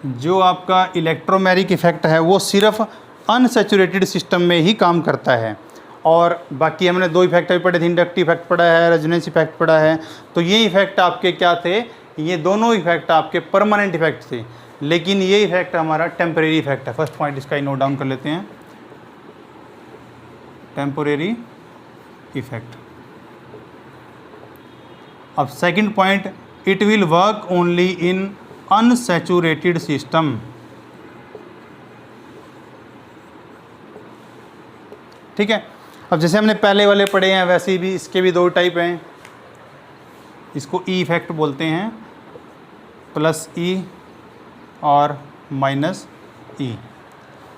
जो आपका इलेक्ट्रोमेरिक इफेक्ट है वो सिर्फ अनसैचुरेटेड सिस्टम में ही काम करता है, और बाकी हमने दो इफेक्ट अभी पढ़े थे, इंडक्टिव इफेक्ट पढ़ा है, रेजोनेंस इफेक्ट पढ़ा है। तो ये इफेक्ट आपके क्या थे, ये दोनों इफेक्ट आपके परमानेंट इफेक्ट थे, लेकिन ये इफेक्ट हमारा टेम्परेरी इफेक्ट है। फर्स्ट पॉइंट इसका ही नोट डाउन कर लेते हैं, टेम्परेरी इफेक्ट। अब second point, it will work only in unsaturated system. ठीक है, अब जैसे हमने पहले वाले पढ़े हैं वैसे भी इसके भी दो टाइप हैं। इसको ई इफेक्ट बोलते हैं, प्लस ई और माइनस ई।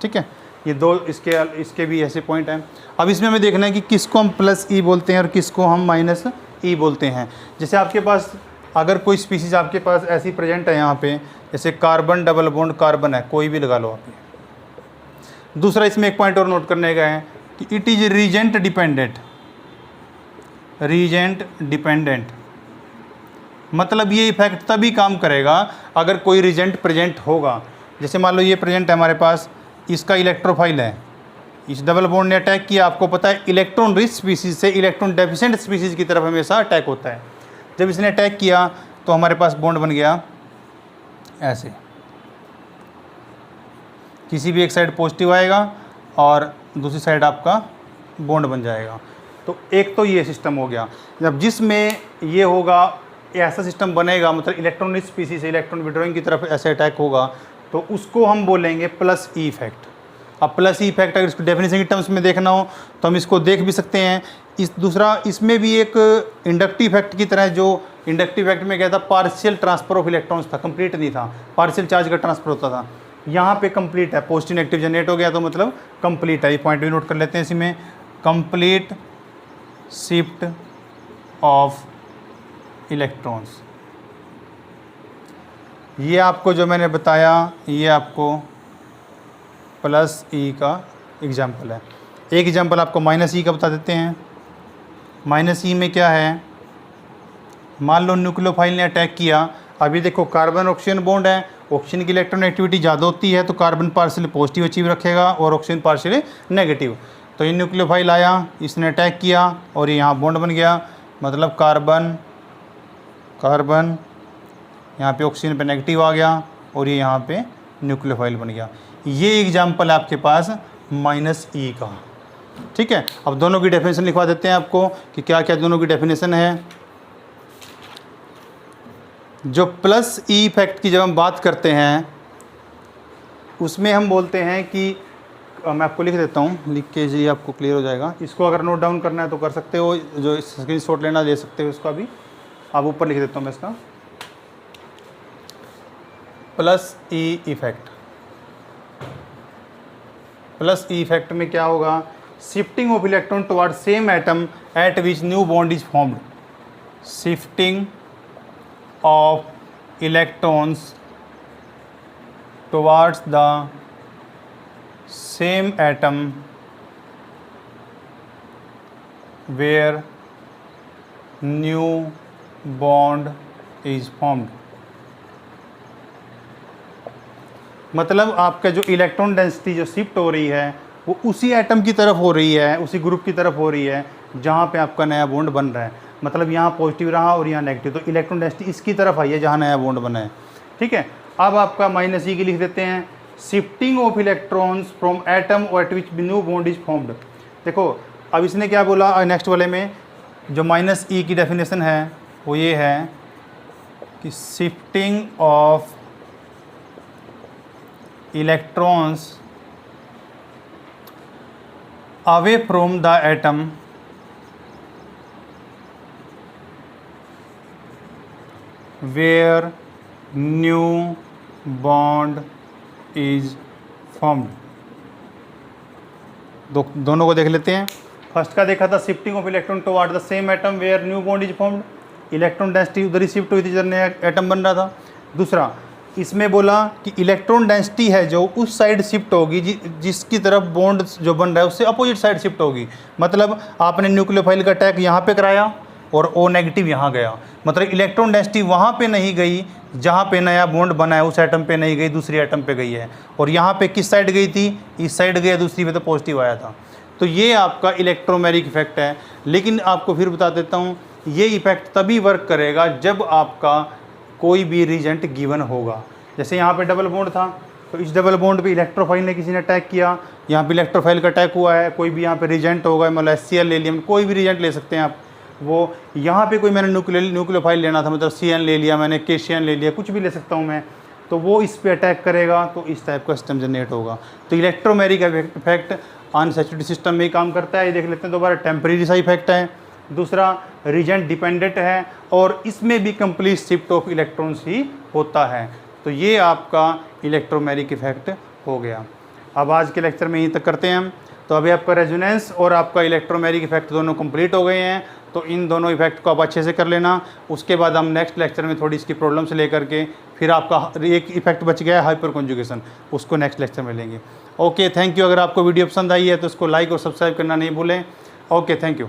ठीक है, ये दो इसके भी ऐसे पॉइंट हैं। अब इसमें हमें देखना है कि किसको हम प्लस ई बोलते हैं और किसको हम माइनस ई बोलते हैं। जैसे आपके पास अगर कोई स्पीसीज आपके पास ऐसी प्रेजेंट है यहाँ पे, जैसे कार्बन डबल बॉन्ड कार्बन है, कोई भी लगा लो आप। दूसरा इसमें एक पॉइंट और नोट करने का है कि it is reagent dependent. Reagent dependent मतलब ये इफेक्ट तभी काम करेगा अगर कोई रीजेंट प्रेजेंट होगा। जैसे मान लो ये प्रेजेंट है हमारे पास, इसका इलेक्ट्रोफाइल है, इस डबल बॉन्ड ने अटैक किया। आपको पता है इलेक्ट्रॉन रिच स्पीसीज से इलेक्ट्रॉन डेफिशिएंट स्पीसीज की तरफ हमेशा अटैक होता है। जब इसने अटैक किया तो हमारे पास बॉन्ड बन गया ऐसे, किसी भी एक साइड पॉजिटिव आएगा और दूसरी साइड आपका बॉन्ड बन जाएगा। तो एक तो ये सिस्टम हो गया। जब जिसमें ये होगा, ऐसा सिस्टम बनेगा, मतलब इलेक्ट्रॉन रिच स्पीसीज से इलेक्ट्रॉन विड्रॉइंग की तरफ ऐसे अटैक होगा, तो उसको हम बोलेंगे प्लस ई इफेक्ट। अब प्लस ई इफेक्ट अगर इसको डेफिनेशन की टर्म्स में देखना हो तो हम इसको देख भी सकते हैं। इस दूसरा, इसमें भी एक इंडक्टिव इफेक्ट की तरह, जो इंडक्टिव इफेक्ट में क्या था, पार्शियल ट्रांसफर ऑफ इलेक्ट्रॉन्स था, कंप्लीट नहीं था, पार्शियल चार्ज का ट्रांसफर होता था। यहाँ पे कंप्लीट है, पॉजिटिव नेगेटिव जनरेट हो गया तो मतलब कंप्लीट है। ये पॉइंट भी नोट कर लेते हैं इसी में, कंप्लीट शिफ्ट ऑफ इलेक्ट्रॉन्स। ये आपको जो मैंने बताया, ये आपको प्लस ई का एग्जाम्पल है। एक एग्जाम्पल आपको माइनस ई का बता देते हैं। माइनस ई में क्या है, मान लो न्यूक्लियोफाइल ने अटैक किया। अभी देखो कार्बन ऑक्सीजन बॉन्ड है, ऑक्सीजन की इलेक्ट्रॉन एक्टिविटी ज़्यादा होती है तो कार्बन पार्शियल पॉजिटिव अचीव रखेगा और ऑक्सीजन पार्शियल नेगेटिव। तो ये न्यूक्लियोफाइल आया, इसने अटैक किया और ये यहाँ बॉन्ड बन गया, मतलब कार्बन कार्बन, यहाँ पे ऑक्सीजन पे नेगेटिव आ गया और ये यहाँ पे न्यूक्लियोफाइल बन गया। ये एग्जाम्पल है आपके पास माइनस ई का। ठीक है, अब दोनों की डेफिनेशन लिखवा देते हैं आपको कि क्या क्या दोनों की डेफिनेशन है। जो प्लस ई इफेक्ट की जब हम बात करते हैं उसमें हम बोलते हैं कि, मैं आपको लिख देता हूँ, लिख के जी आपको क्लियर हो जाएगा। इसको अगर नोट डाउन करना है तो कर सकते हो, जो स्क्रीनशॉट लेना ले सकते हो इसका भी। आप ऊपर लिख देता हूँ मैं इसका, plus E effect. Plus E effect में क्या होगा, shifting of electron toward same atom at which new bond is formed. Shifting of electrons towards the same atom where new bond is formed. मतलब आपका जो इलेक्ट्रॉन डेंसिटी जो shift हो रही है वो उसी एटम की तरफ हो रही है, उसी ग्रुप की तरफ हो रही है जहाँ पे आपका नया बॉन्ड बन रहा है। मतलब यहाँ पॉजिटिव रहा और यहाँ नेगेटिव, तो इलेक्ट्रॉन डेंसिटी इसकी तरफ आई है जहाँ नया बॉन्ड बना है। ठीक है, अब आपका माइनस ई की लिख देते हैं, shifting of electrons from atom at which new bond is formed. देखो अब इसने क्या बोला नेक्स्ट वाले में, जो माइनस ई की डेफिनेशन है वो ये है कि shifting of electrons away from the atom where new bond is formed। दोनों को देख लेते हैं। फर्स्ट का देखा था shifting of electron toward the same atom where new bond is formed, electron density उधर ही शिफ्ट हुई थी जब नया एटम बन रहा था। दूसरा इसमें बोला कि इलेक्ट्रॉन डेंसिटी है जो उस साइड शिफ्ट होगी जिसकी तरफ बॉन्ड जो बन रहा है उससे अपोजिट साइड शिफ्ट होगी। मतलब आपने न्यूक्लियोफाइल का अटैक यहाँ पे कराया और ओ नेगेटिव यहाँ गया, मतलब इलेक्ट्रॉन डेंसिटी वहाँ पे नहीं गई जहाँ पे नया बॉन्ड बना है, उस एटम पे नहीं गई, दूसरी एटम पे गई है। और यहाँ पे किस साइड गई थी, इस साइड गया, दूसरी पे तो पॉजिटिव आया था। तो ये आपका इलेक्ट्रोमेरिक इफेक्ट है। लेकिन आपको फिर बता देता हूँ, ये इफेक्ट तभी वर्क करेगा जब आपका कोई भी रीजेंट गिवन होगा। जैसे यहाँ पे डबल बॉन्ड था तो इस डबल बॉन्ड पे इलेक्ट्रोफाइल ने किसी ने अटैक किया, यहाँ पे इलेक्ट्रोफाइल का अटैक हुआ है, कोई भी यहाँ पे रीजेंट होगा, मतलब HCl ले लिया, कोई भी रीजेंट ले सकते हैं आप। वो यहाँ पे कोई मैंने न्यूक्लियोफाइल लेना था, मतलब CN ले लिया मैंने, KCN ले लिया, कुछ भी ले सकता हूँ मैं, तो वो इस पे अटैक करेगा तो इस टाइप का सिस्टम जनरेट होगा। तो इलेक्ट्रोमेरिक इफेक्ट अनसैचुरेटेड सिस्टम में ही काम करता है। ये देख लेते हैं दोबारा, टेम्परेरी सा इफेक्ट है। दूसरा रीजेंट डिपेंडेंट है और इसमें भी कंप्लीट शिफ्ट ऑफ इलेक्ट्रॉन्स ही होता है। तो ये आपका इलेक्ट्रोमेरिक इफेक्ट हो गया। अब आज के लेक्चर में यहीं तक करते हैं हम। तो अभी आपका रेजोनेंस और आपका इलेक्ट्रोमेरिक इफेक्ट दोनों कंप्लीट हो गए हैं। तो इन दोनों इफेक्ट को आप अच्छे से कर लेना। उसके बाद हम नेक्स्ट लेक्चर में थोड़ी इसकी प्रॉब्लम से लेकर के फिर आपका एक इफेक्ट बच गया है हाइपर कॉन्जुगेशन, उसको नेक्स्ट लेक्चर में लेंगे। Okay, thank you. अगर आपको वीडियो पसंद आई है तो उसको लाइक और सब्सक्राइब करना नहीं भूलें। Okay, thank you.